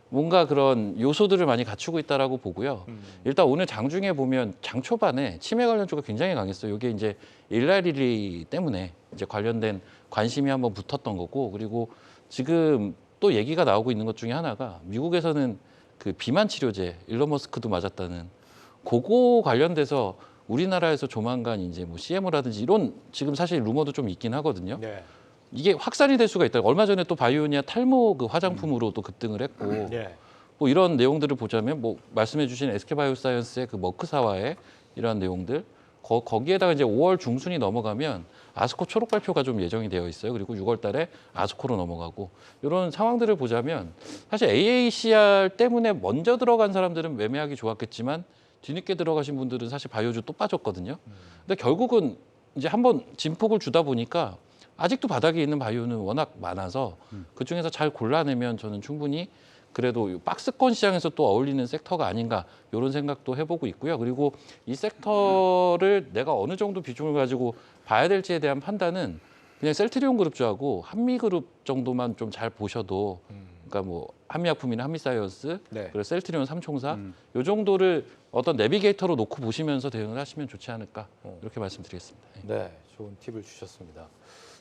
뭔가 그런 요소들을 많이 갖추고 있다라고 보고요. 일단 오늘 장중에 보면 장 초반에 치매 관련주가 굉장히 강했어요. 이게 이제 일라리리 때문에 이제 관련된 관심이 한번 붙었던 거고 그리고 지금 또 얘기가 나오고 있는 것 중에 하나가 미국에서는 그 비만 치료제 일론 머스크도 맞았다는 그거 관련돼서 우리나라에서 조만간 이제 뭐 CMO라든지 이런 지금 사실 루머도 좀 있긴 하거든요. 네. 이게 확산이 될 수가 있다. 얼마 전에 또 바이오니아 탈모 그 화장품으로 또 급등을 했고 네. 뭐 이런 내용들을 보자면 뭐 말씀해주신 SK바이오사이언스의 그 머크사와의 이러한 내용들 거기에다가 이제 5월 중순이 넘어가면 아스코 초록 발표가 좀 예정이 되어 있어요. 그리고 6월 달에 아스코로 넘어가고 이런 상황들을 보자면 사실 AACR 때문에 먼저 들어간 사람들은 매매하기 좋았겠지만 뒤늦게 들어가신 분들은 사실 바이오주 또 빠졌거든요. 근데 결국은 이제 한번 진폭을 주다 보니까 아직도 바닥에 있는 바이오는 워낙 많아서 그중에서 잘 골라내면 저는 충분히 그래도 박스권 시장에서 또 어울리는 섹터가 아닌가 이런 생각도 해보고 있고요. 그리고 이 섹터를 내가 어느 정도 비중을 가지고 봐야 될지에 대한 판단은 그냥 셀트리온 그룹주하고 한미그룹 정도만 좀 잘 보셔도 그러니까 뭐 한미약품이나 한미사이언스 네. 그리고 셀트리온 삼총사 요 정도를 어떤 내비게이터로 놓고 보시면서 대응을 하시면 좋지 않을까 이렇게 말씀드리겠습니다. 네, 좋은 팁을 주셨습니다.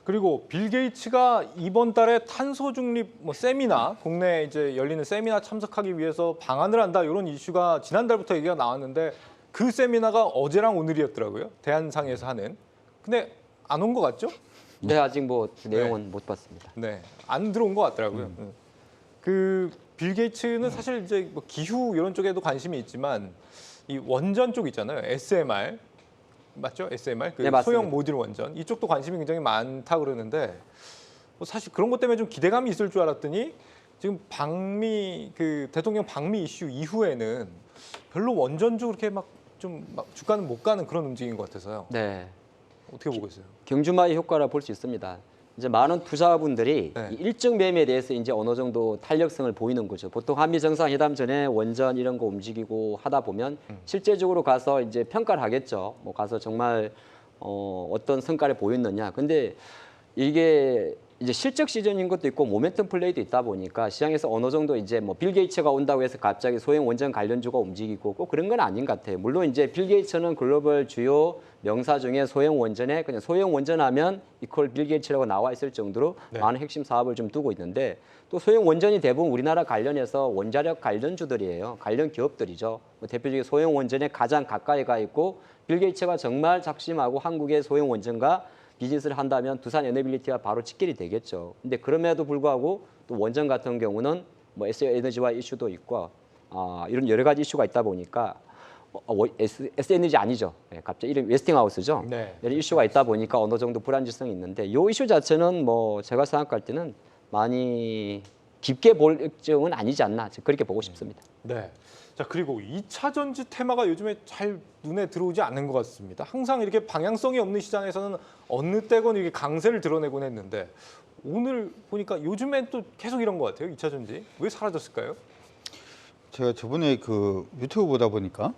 그리고 빌 게이츠가 이번 달에 탄소 중립 뭐 세미나 국내 이제 열리는 세미나 참석하기 위해서 방한을 한다 이런 이슈가 지난달부터 얘기가 나왔는데 그 세미나가 어제랑 오늘이었더라고요. 대한상에서 하는. 근데 안 온 것 같죠? 네, 아직 뭐 내용은 못 봤습니다. 네, 안 들어온 것 같더라고요. 그 빌 게이츠는 사실 이제 뭐 기후 이런 쪽에도 관심이 있지만 이 원전 쪽 있잖아요. SMR 맞죠? SMR 그 네, 맞습니다. 소형 모듈 원전 이쪽도 관심이 굉장히 많다 그러는데 뭐 사실 그런 것 때문에 좀 기대감이 있을 줄 알았더니 지금 방미 그 대통령 방미 이슈 이후에는 별로 원전주 그렇게 막 좀 막 주가는 못 가는 그런 움직인 것 같아서요. 네, 어떻게 보고 있어요? 경주마의 효과라 볼 수 있습니다. 이제 많은 투자분들이 네. 이 일정 매매에 대해서 이제 어느 정도 탄력성을 보이는 거죠. 보통 한미 정상회담 전에 원전 이런 거 움직이고 하다 보면 실제적으로 가서 이제 평가를 하겠죠. 뭐 가서 정말 어떤 성과를 보였느냐. 근데 이게 이제 실적 시즌인 것도 있고 모멘텀 플레이도 있다 보니까 시장에서 어느 정도 이제 뭐 빌 게이츠가 온다고 해서 갑자기 소형 원전 관련주가 움직이고 꼭 그런 건 아닌 것 같아요. 물론 이제 빌 게이츠는 글로벌 주요 명사 중에 소형 원전에 그냥 소형 원전하면 이퀄 빌 게이츠라고 나와 있을 정도로 네. 많은 핵심 사업을 좀 두고 있는데 또 소형 원전이 대부분 우리나라 관련해서 원자력 관련주들이에요. 관련 기업들이죠. 뭐 대표적인 소형 원전에 가장 가까이 가 있고 빌 게이츠가 정말 작심하고 한국의 소형 원전과 비즈니스를 한다면 두산 에너빌리티와 바로 직결이 되겠죠. 근데 그럼에도 불구하고 또 원전 같은 경우는 뭐 S에너지와 이슈도 있고 이런 여러 가지 이슈가 있다 보니까 S에너지 아니죠. 네, 갑자기 이름 웨스팅하우스죠. 네. 이런 이슈가 있다 보니까 어느 정도 불안정성이 있는데 이 이슈 자체는 뭐 제가 생각할 때는 많이 깊게 볼 일정은 아니지 않나 그렇게 보고 싶습니다. 네. 자 그리고 2차 전지 테마가 요즘에 잘 눈에 들어오지 않는 것 같습니다. 항상 이렇게 방향성이 없는 시장에서는 어느 때건 이게 강세를 드러내곤 했는데 오늘 보니까 요즘엔 또 계속 이런 것 같아요. 2차 전지 왜 사라졌을까요? 제가 저번에 그 유튜브 보다 보니까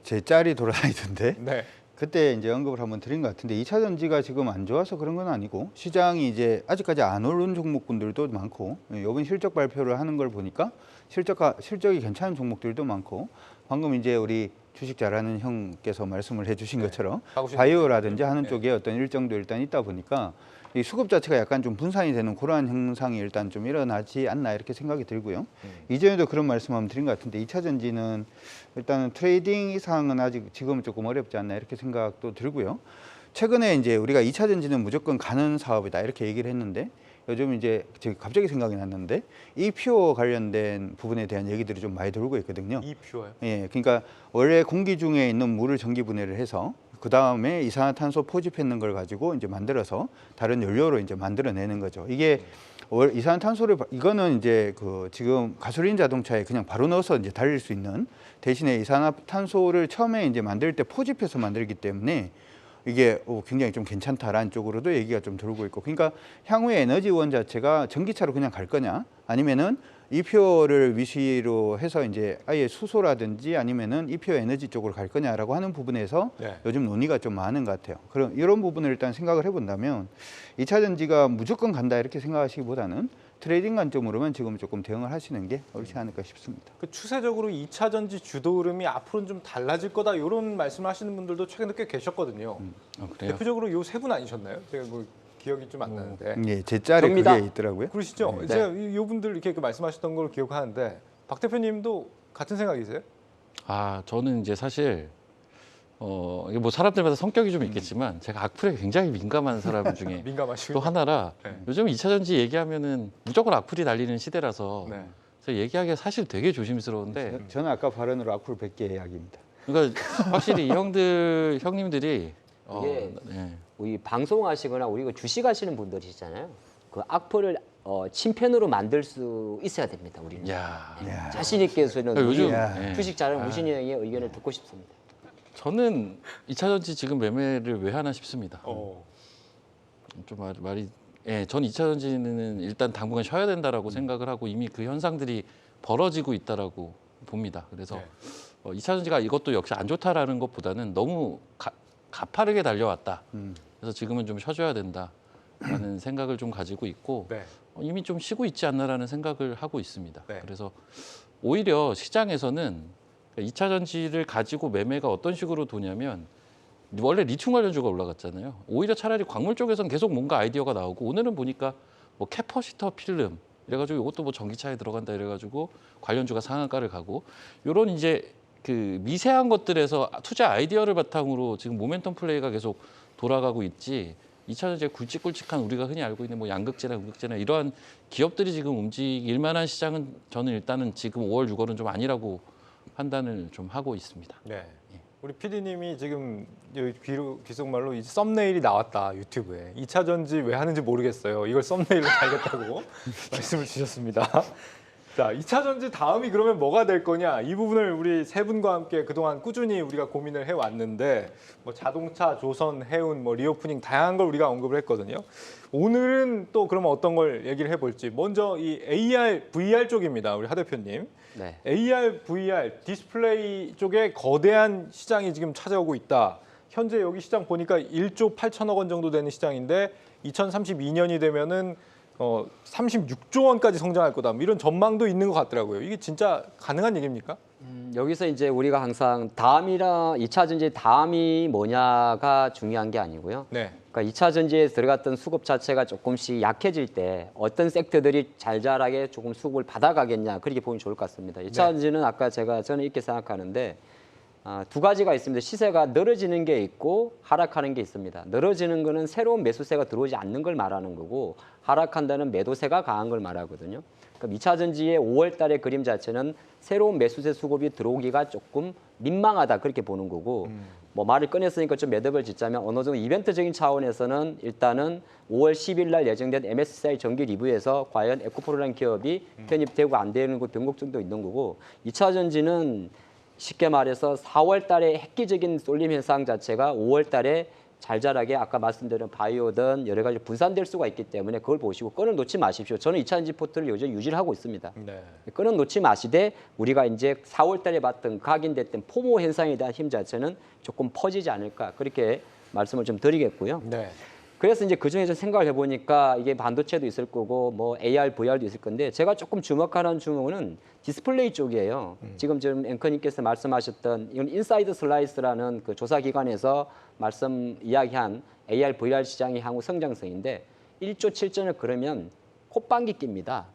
제 짤이 돌아다니던데 네. 그때 이제 언급을 한번 드린 것 같은데 2차 전지가 지금 안 좋아서 그런 건 아니고 시장이 이제 아직까지 안 오른 종목군들도 많고 이번 실적 발표를 하는 걸 보니까 실적이 괜찮은 종목들도 많고 방금 이제 우리 주식 잘하는 형께서 말씀을 해주신 네. 것처럼 하고 싶은 바이오라든지 하는 네. 쪽에 어떤 일정도 일단 있다 보니까 이 수급 자체가 약간 좀 분산이 되는 그러한 현상이 일단 좀 일어나지 않나 이렇게 생각이 들고요. 이전에도 그런 말씀 한번 드린 것 같은데 2차 전지는 일단은 트레이딩 이상은 아직 지금은 조금 어렵지 않나 이렇게 생각도 들고요. 최근에 이제 우리가 2차 전지는 무조건 가는 사업이다 이렇게 얘기를 했는데 요즘 이제 갑자기 생각이 났는데 EPO 관련된 부분에 대한 얘기들이 좀 많이 돌고 있거든요. EPO요? 예, 그러니까 원래 공기 중에 있는 물을 전기 분해를 해서 그 다음에 이산화탄소 포집했는 걸 가지고 이제 만들어서 다른 연료로 이제 만들어내는 거죠. 이게 이산화탄소를 이거는 이제 그 지금 가솔린 자동차에 그냥 바로 넣어서 이제 달릴 수 있는 대신에 이산화탄소를 처음에 이제 만들 때 포집해서 만들기 때문에 이게 굉장히 좀 괜찮다라는 쪽으로도 얘기가 좀 돌고 있고 그러니까 향후에 에너지원 자체가 전기차로 그냥 갈 거냐 아니면은 EPO를 위시로 해서 이제 아예 수소라든지 아니면은 EPO 에너지 쪽으로 갈 거냐라고 하는 부분에서 네. 요즘 논의가 좀 많은 것 같아요. 그럼 이런 부분을 일단 생각을 해본다면 2차 전지가 무조건 간다 이렇게 생각하시기보다는 트레이딩 관점으로만 지금 조금 대응을 하시는 게 옳지 않을까 싶습니다. 그 추세적으로 2차 전지 주도 흐름이 앞으로는 좀 달라질 거다 이런 말씀을 하시는 분들도 최근에 꽤 계셨거든요. 그래요? 대표적으로 요 세 분 아니셨나요? 제가 뭐 기억이 좀 안 나는데. 예, 제 짤에 접니다. 그게 있더라고요. 그러시죠? 네. 제가 요 분들 이렇게 그 말씀하셨던 걸 기억하는데 박 대표님도 같은 생각이세요? 저는 이제 사실 이게 뭐 사람들마다 성격이 좀 있겠지만 제가 악플에 굉장히 민감한 사람 중에 민감하시고. 또 하나라 네. 요즘 2차 전지 얘기하면은 무조건 악플이 달리는 시대라서 네. 그래서 얘기하기가 사실 되게 조심스러운데 저는 아까 발언으로 악플 100개 이야기입니다. 그러니까 확실히 이 형님들이 이게 네. 우리 방송하시거나 우리 그 주식하시는 분들이시잖아요. 그 악플을 침팬으로 만들 수 있어야 됩니다. 우리는 야, 자신 있게 해서는 그러니까 요즘 우리 주식 잘하는 우신이 형의 의견을 듣고 싶습니다. 저는 2차 전지 지금 매매를 왜 하나 싶습니다. 좀 말이 예, 전 2차 전지는 일단 당분간 쉬어야 된다라고 생각을 하고 이미 그 현상들이 벌어지고 있다라고 봅니다. 그래서 네. 2차 전지가 이것도 역시 안 좋다라는 것보다는 너무 가파르게 달려왔다. 그래서 지금은 좀 쉬어줘야 된다라는 생각을 좀 가지고 있고 네. 이미 좀 쉬고 있지 않나라는 생각을 하고 있습니다. 네. 그래서 오히려 시장에서는 2차 전지를 가지고 매매가 어떤 식으로 도냐면 원래 리튬 관련주가 올라갔잖아요. 오히려 차라리 광물 쪽에서는 계속 뭔가 아이디어가 나오고 오늘은 보니까 뭐 캐퍼시터 필름 이래가지고 이것도 뭐 전기차에 들어간다 이래가지고 관련주가 상한가를 가고 이런 이제 그 미세한 것들에서 투자 아이디어를 바탕으로 지금 모멘텀 플레이가 계속 돌아가고 있지. 2차 전지에 굵직굵직한 우리가 흔히 알고 있는 뭐 양극재나 음극재나 이러한 기업들이 지금 움직일 만한 시장은 저는 일단은 지금 5월, 6월은 좀 아니라고 판단을 좀 하고 있습니다. 네. 우리 PD님이 지금 여기 귀속말로 이 썸네일이 나왔다 유튜브에 2차 전지 왜 하는지 모르겠어요. 이걸 썸네일로 달겠다고 말씀을 주셨습니다. 자, 2차 전지 다음이 그러면 뭐가 될 거냐? 이 부분을 우리 세 분과 함께 그동안 꾸준히 우리가 고민을 해왔는데 뭐 자동차, 조선, 해운, 뭐 리오프닝 다양한 걸 우리가 언급을 했거든요. 오늘은 또 그러면 어떤 걸 얘기를 해볼지 먼저 이 AR, VR 쪽입니다. 우리 하 대표님. 네. AR, VR, 디스플레이 쪽에 거대한 시장이 지금 찾아오고 있다. 현재 여기 시장 보니까 1조 8천억 원 정도 되는 시장인데 2032년이 되면은 36조 원까지 성장할 거다. 이런 전망도 있는 것 같더라고요. 이게 진짜 가능한 얘기입니까? 여기서 이제 우리가 항상 다음이라 2차 전지 다음이 뭐냐가 중요한 게 아니고요. 네. 그러니까 2차 전지에 들어갔던 수급 자체가 조금씩 약해질 때 어떤 섹터들이 잘 자라게 조금 수급을 받아가겠냐 그렇게 보면 좋을 것 같습니다. 2차 전지는 아까 저는 이렇게 생각하는데 두 가지가 있습니다. 시세가 늘어지는 게 있고 하락하는 게 있습니다. 늘어지는 거는 새로운 매수세가 들어오지 않는 걸 말하는 거고 하락한다는 매도세가 강한 걸 말하거든요. 그럼 2차 전지의 5월 달의 그림 자체는 새로운 매수세 수급이 들어오기가 조금 민망하다 그렇게 보는 거고 뭐 말을 꺼냈으니까 좀 매듭을 짓자면 어느 정도 이벤트적인 차원에서는 일단은 5월 10일 날 예정된 MSCI 정기 리뷰에서 과연 에코프로라는 기업이 편입되고 안 되는 것 변곡점도 있는 거고 2차 전지는 쉽게 말해서 4월 달에 획기적인 쏠림 현상 자체가 5월 달에 잘 자라게 아까 말씀드린 바이오든 여러 가지 분산될 수가 있기 때문에 그걸 보시고 끈을 놓지 마십시오. 저는 2차 전지 포트를 요즘 유지를 하고 있습니다. 네. 끈은 놓지 마시되 우리가 이제 4월 달에 봤던 각인됐던 포모 현상에 대한 힘 자체는 조금 퍼지지 않을까 그렇게 말씀을 좀 드리겠고요. 네. 그래서 이제 그중에서 생각을 해보니까 이게 반도체도 있을 거고 뭐 AR, VR도 있을 건데 제가 조금 주목하는 주목은 디스플레이 쪽이에요. 지금 앵커님께서 말씀하셨던 이건 인사이드 슬라이스라는 그 조사기관에서 이야기한 AR, VR 시장의 향후 성장성인데 1조 7천억 그러면 콧방귀 낍니다.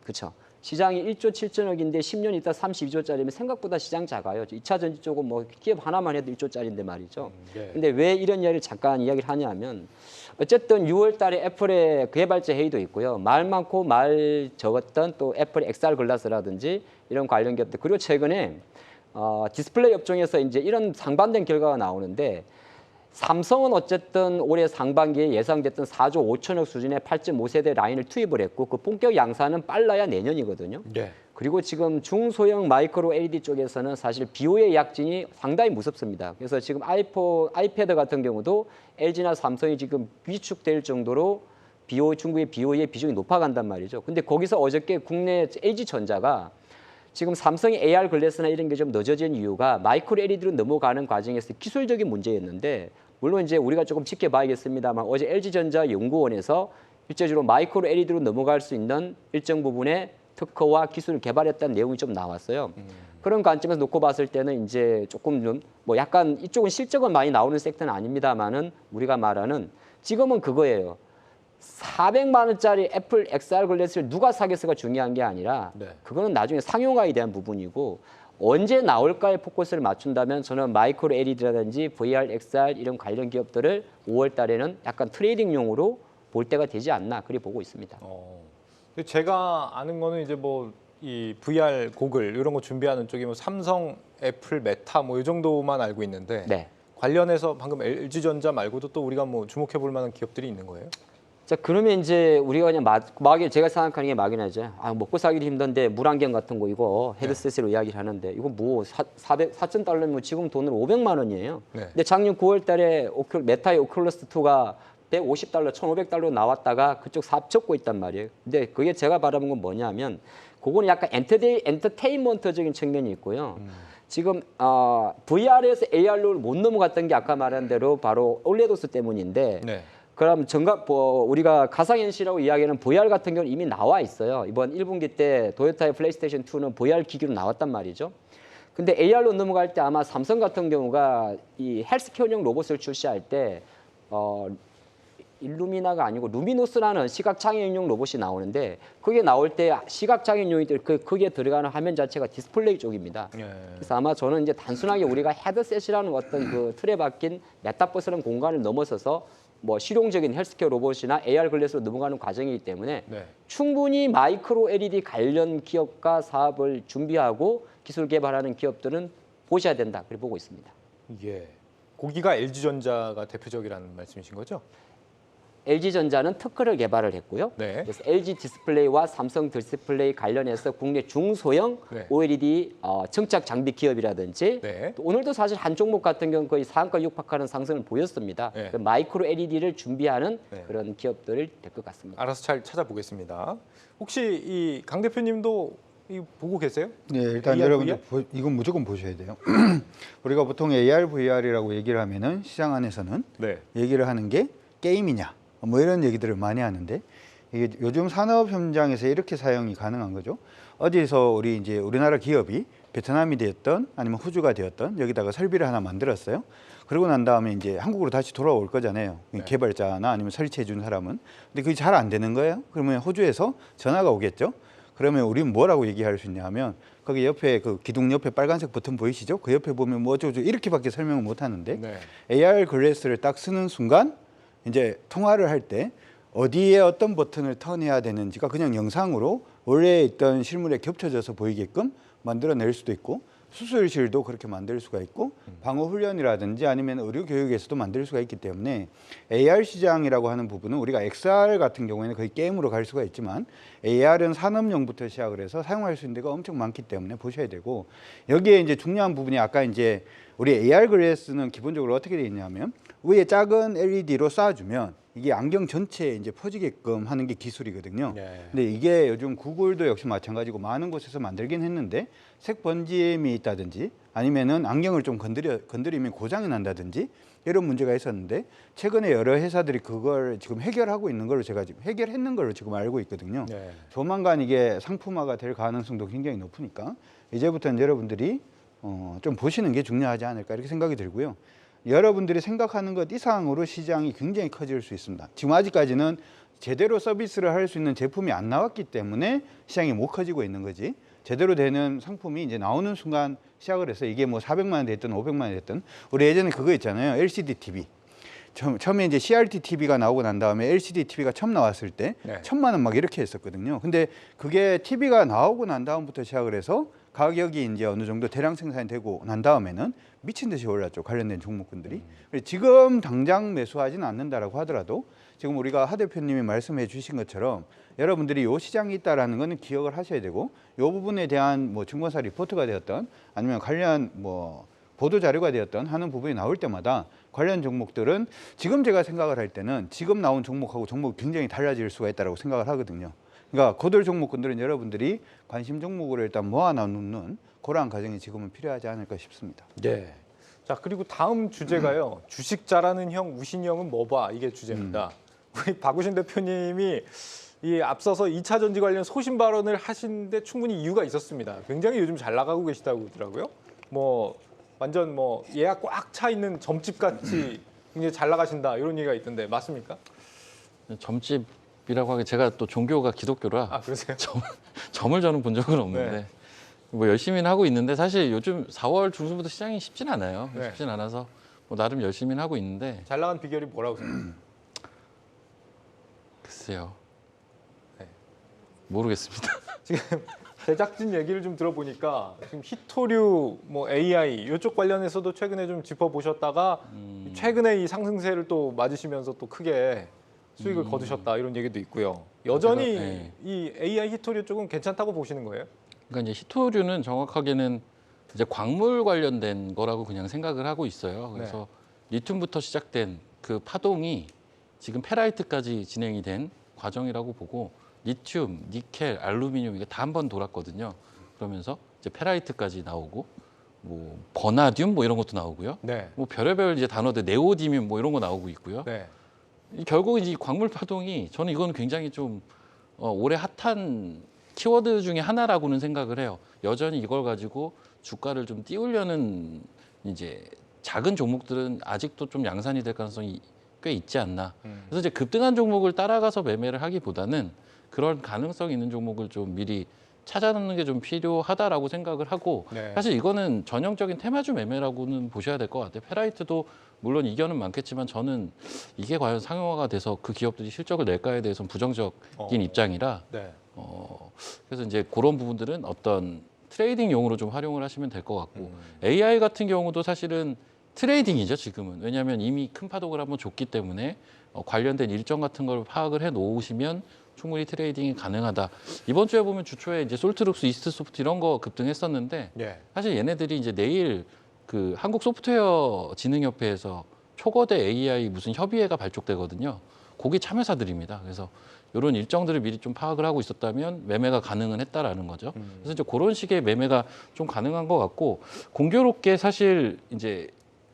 그렇죠? 시장이 1조 7천억인데 10년 있다 32조짜리면 생각보다 시장 작아요. 2차 전지 쪽은 뭐 기업 하나만 해도 1조짜리인데 말이죠. 네. 근데 왜 이런 이야기를 잠깐 이야기를 하냐면 어쨌든 6월 달에 애플의 개발자 회의도 있고요. 말 많고 말 적었던 또 애플 XR 글라스라든지 이런 관련 기업들 그리고 최근에 디스플레이 업종에서 이제 이런 상반된 결과가 나오는데 삼성은 어쨌든 올해 상반기에 예상됐던 4조 5천억 수준의 8.5세대 라인을 투입을 했고 그 본격 양산은 빨라야 내년이거든요. 네. 그리고 지금 중소형 마이크로 LED 쪽에서는 사실 BO의 약진이 상당히 무섭습니다. 그래서 지금 아이패드 같은 경우도 LG나 삼성이 지금 위축될 정도로 중국의 BO의 비중이 높아간단 말이죠. 근데 거기서 어저께 국내 LG전자가 지금 삼성의 AR 글래스나 이런 게 좀 늦어진 이유가 마이크로 LED로 넘어가는 과정에서 기술적인 문제였는데 물론 이제 우리가 조금 지켜봐야겠습니다만 어제 LG전자 연구원에서 실제적으로 마이크로 LED로 넘어갈 수 있는 일정 부분의 특허와 기술을 개발했다는 내용이 좀 나왔어요. 그런 관점에서 놓고 봤을 때는 이제 조금 좀 뭐 약간 이쪽은 실적은 많이 나오는 섹터는 아닙니다만은 우리가 말하는 지금은 그거예요. 400만 원짜리 애플 XR 글래스를 누가 사겠어가 중요한 게 아니라 네. 그거는 나중에 상용화에 대한 부분이고 언제 나올까에 포커스를 맞춘다면 저는 마이크로 LED라든지 VR, XR 이런 관련 기업들을 5월 달에는 약간 트레이딩용으로 볼 때가 되지 않나 그렇게 보고 있습니다. 근데 제가 아는 거는 이제 뭐 이 VR 고글 이런 거 준비하는 쪽이 뭐 삼성, 애플, 메타 뭐 이 정도만 알고 있는데 네. 관련해서 방금 LG전자 말고도 또 우리가 뭐 주목해 볼 만한 기업들이 있는 거예요? 자, 그러면 이제 우리가 그냥 막연히 제가 생각하는 게 막연하죠. 아, 먹고 살기도 힘든데 물안경 같은 거 이거 헤드셋으로 이야기를 하는데 이거 뭐 4,000달러면 지금 돈으로 500만 원이에요. 네. 근데 작년 9월 달에 메타의 오큘러스 2가 150달러, 1,500달러 나왔다가 그쪽 사업 접고 있단 말이에요. 근데 그게 제가 바라본 건 뭐냐면 그거는 약간 엔터테인먼트적인 측면이 있고요. 지금 VR에서 AR로 못 넘어갔던 게 아까 말한 대로 바로 올레도스 때문인데 네. 그럼 우리가 가상현실이라고 이야기하는 VR 같은 경우는 이미 나와 있어요. 이번 1분기 때 도요타의 플레이스테이션 2는 VR 기기로 나왔단 말이죠. 근데 AR로 넘어갈 때 아마 삼성 같은 경우가 이 헬스케어용 로봇을 출시할 때 일루미나가 아니고 루미노스라는 시각장애인용 로봇이 나오는데 그게 나올 때 시각장애인용이 거기에 들어가는 화면 자체가 디스플레이 쪽입니다. 예. 그래서 아마 저는 이제 단순하게 우리가 헤드셋이라는 어떤 그 틀에 박힌 메타버스라는 공간을 넘어서서 뭐 실용적인 헬스케어 로봇이나 AR 글래스로 넘어가는 과정이기 때문에 네. 충분히 마이크로 LED 관련 기업과 사업을 준비하고 기술 개발하는 기업들은 보셔야 된다. 그렇게 보고 있습니다. 예. 고기가 LG전자가 대표적이라는 말씀이신 거죠? LG전자는 특허를 개발을 했고요. 네. 그래서 LG 디스플레이와 삼성 디스플레이 관련해서 국내 중소형 네. OLED 청착 장비 기업이라든지 네. 또 오늘도 사실 한 종목 같은 경우 거의 상한가 육박하는 상승을 보였습니다. 네. 그 마이크로 LED를 준비하는 네. 그런 기업들을 될 것 같습니다. 알아서 잘 찾아보겠습니다. 혹시 이 강 대표님도 이 보고 계세요? 네, 일단 AR, 여러분들 이건 무조건 보셔야 돼요. 우리가 보통 AR, VR이라고 얘기를 하면은 시장 안에서는 네. 얘기를 하는 게 게임이냐 뭐 이런 얘기들을 많이 하는데 이게 요즘 산업 현장에서 이렇게 사용이 가능한 거죠. 어디서 우리나라 기업이 베트남이 되었던 아니면 호주가 되었던 여기다가 설비를 하나 만들었어요. 그러고 난 다음에 이제 한국으로 다시 돌아올 거잖아요. 네. 개발자나 아니면 설치해 준 사람은. 근데 그게 잘 안 되는 거예요. 그러면 호주에서 전화가 오겠죠. 그러면 우리는 뭐라고 얘기할 수 있냐 하면 거기 옆에 그 기둥 옆에 빨간색 버튼 보이시죠? 그 옆에 보면 뭐 어쩌고 이렇게밖에 설명을 못 하는데 네. AR 글래스를 딱 쓰는 순간 이제 통화를 할 때 어디에 어떤 버튼을 턴해야 되는지가 그냥 영상으로 원래 있던 실물에 겹쳐져서 보이게끔 만들어낼 수도 있고 수술실도 그렇게 만들 수가 있고 방어 훈련이라든지 아니면 의료 교육에서도 만들 수가 있기 때문에 AR 시장이라고 하는 부분은 우리가 XR 같은 경우에는 거의 게임으로 갈 수가 있지만 AR은 산업용부터 시작을 해서 사용할 수 있는 데가 엄청 많기 때문에 보셔야 되고 여기에 이제 중요한 부분이 아까 이제 우리 AR 글래스는 기본적으로 어떻게 되어 있냐면 위에 작은 LED로 쏴주면 이게 안경 전체에 이제 퍼지게끔 하는 게 기술이거든요. 네. 근데 이게 요즘 구글도 역시 마찬가지고 많은 곳에서 만들긴 했는데 색 번짐이 있다든지 아니면은 안경을 좀 건드리면 고장이 난다든지 이런 문제가 있었는데 최근에 여러 회사들이 그걸 지금 해결하고 있는 걸로 제가 지금 해결했는 걸로 지금 알고 있거든요. 네. 조만간 이게 상품화가 될 가능성도 굉장히 높으니까 이제부터는 여러분들이 좀 보시는 게 중요하지 않을까 이렇게 생각이 들고요. 여러분들이 생각하는 것 이상으로 시장이 굉장히 커질 수 있습니다. 지금 아직까지는 제대로 서비스를 할 수 있는 제품이 안 나왔기 때문에 시장이 못 커지고 있는 거지. 제대로 되는 상품이 이제 나오는 순간 시작을 해서 이게 뭐 400만 원 됐든 500만 원 됐든 우리 예전에 그거 있잖아요. LCD TV. 처음에 이제 CRT TV가 나오고 난 다음에 LCD TV가 처음 나왔을 때 네. 1,000만 원 막 이렇게 했었거든요. 근데 그게 TV가 나오고 난 다음부터 시작을 해서 가격이 이제 어느 정도 대량 생산이 되고 난 다음에는 미친 듯이 올랐죠. 관련된 종목군들이. 지금 당장 매수하지는 않는다라고 하더라도 지금 우리가 하 대표님이 말씀해 주신 것처럼 여러분들이 이 시장이 있다라는 거는 기억을 하셔야 되고 이 부분에 대한 뭐 증권사 리포트가 되었던 아니면 관련 뭐 보도 자료가 되었던 하는 부분이 나올 때마다 관련 종목들은 지금 제가 생각을 할 때는 지금 나온 종목하고 종목이 굉장히 달라질 수가 있다고 생각을 하거든요. 그러니까 고들 종목군들은 여러분들이 관심 종목으로 일단 모아놔 놓는 그러한 과정이 지금은 필요하지 않을까 싶습니다. 네. 자, 그리고 다음 주제가요. 주식 잘하는 형 우신이 형은 뭐 봐? 이게 주제입니다. 우리 박우신 대표님이 이 앞서서 2차 전지 관련 소신 발언을 하시는데 충분히 이유가 있었습니다. 굉장히 요즘 잘 나가고 계시다고 하더라고요. 뭐 완전 뭐 예약 꽉 차 있는 점집 같이 굉장히 잘 나가신다 이런 얘기가 있던데 맞습니까? 점집이라고 하기 제가 또 종교가 기독교라 아, 그러세요? 점을 저는 본 적은 없는데 네. 뭐 열심히는 하고 있는데 사실 요즘 4월 중순부터 시장이 쉽진 않아요. 네. 쉽진 않아서 뭐 나름 열심히는 하고 있는데 잘 나간 비결이 뭐라고 생각해요? 글쎄요. 네. 모르겠습니다. 지금 제작진 얘기를 좀 들어보니까 지금 히토류, 뭐 AI 이쪽 관련해서도 최근에 좀 짚어보셨다가 최근에 이 상승세를 또 맞으시면서 또 크게 수익을 거두셨다 이런 얘기도 있고요. 여전히 네. 이 AI 히토류 쪽은 괜찮다고 보시는 거예요? 그러니까 이제 히토류는 정확하게는 이제 광물 관련된 거라고 그냥 생각을 하고 있어요. 그래서 리튬부터 시작된 그 파동이 지금 페라이트까지 진행이 된 과정이라고 보고 리튬, 니켈, 알루미늄 이게 다 한 번 돌았거든요. 그러면서 이제 페라이트까지 나오고 뭐 버나듐 뭐 이런 것도 나오고요. 네. 뭐 별의별 이제 단어들 네오디뮴 뭐 이런 거 나오고 있고요. 네. 결국 이제 이 광물 파동이 저는 이건 굉장히 좀 올해 핫한 키워드 중에 하나라고는 생각을 해요. 여전히 이걸 가지고 주가를 좀 띄우려는 이제 작은 종목들은 아직도 좀 양산이 될 가능성이 꽤 있지 않나. 그래서 이제 급등한 종목을 따라가서 매매를 하기보다는 그런 가능성이 있는 종목을 좀 미리 찾아놓는 게 좀 필요하다라고 생각을 하고 네. 사실 이거는 전형적인 테마주 매매라고는 보셔야 될 것 같아요. 페라이트도 물론 이견은 많겠지만 저는 이게 과연 상용화가 돼서 그 기업들이 실적을 낼까에 대해서는 부정적인 입장이라 네. 그래서 이제 그런 부분들은 어떤 트레이딩용으로 좀 활용을 하시면 될 것 같고 AI 같은 경우도 사실은 트레이딩이죠 지금은. 왜냐하면 이미 큰 파동을 한번 줬기 때문에 관련된 일정 같은 걸 파악을 해 놓으시면 충분히 트레이딩이 가능하다. 이번 주에 보면 주초에 이제 솔트룩스, 이스트소프트 이런 거 급등했었는데 네. 사실 얘네들이 이제 내일 그 한국 소프트웨어 진흥협회에서 초거대 AI 무슨 협의회가 발족되거든요. 거기 참여사들입니다. 그래서 이런 일정들을 미리 좀 파악을 하고 있었다면 매매가 가능은 했다라는 거죠. 그래서 이제 그런 식의 매매가 좀 가능한 것 같고 공교롭게 사실 이제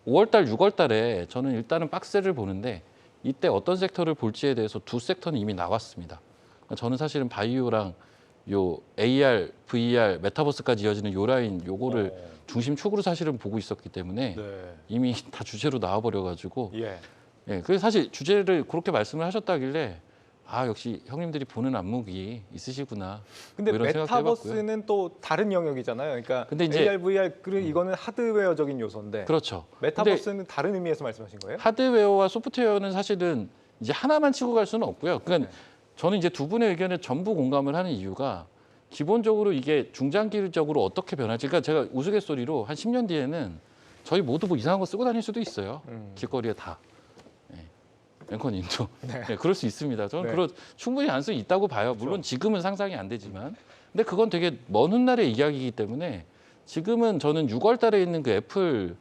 5월달, 6월달에 저는 일단은 박스를 보는데 이때 어떤 섹터를 볼지에 대해서 두 섹터는 이미 나왔습니다. 저는 사실은 바이오랑 요 AR, VR, 메타버스까지 이어지는 요 라인 요거를 중심 축으로 사실은 보고 있었기 때문에 네. 이미 다 주제로 나와버려가지고 예. 예, 그래서 사실 주제를 그렇게 말씀을 하셨다길래 아 역시 형님들이 보는 안목이 있으시구나. 근데 뭐 이런 생각도 해봤고요. 메타버스는 또 다른 영역이잖아요. 그러니까 근데 이제 AR, VR 이거는 하드웨어적인 요소인데 그렇죠. 근데 메타버스는 다른 의미에서 말씀하신 거예요? 하드웨어와 소프트웨어는 사실은 이제 하나만 치고 갈 수는 없고요. 그러니까 저는 이제 두 분의 의견에 전부 공감을 하는 이유가 기본적으로 이게 중장기적으로 어떻게 변할지. 그러니까 제가 우스갯소리로 한 10년 뒤에는 저희 모두 뭐 이상한 거 쓰고 다닐 수도 있어요. 길거리에 다. 앵커님도 네, 그럴 수 있습니다. 저는 네. 그런 충분히 가능성이 있다고 봐요. 물론 지금은 상상이 안 되지만, 근데 그건 되게 먼 훗날의 이야기이기 때문에 지금은 저는 6월달에 있는 그 애플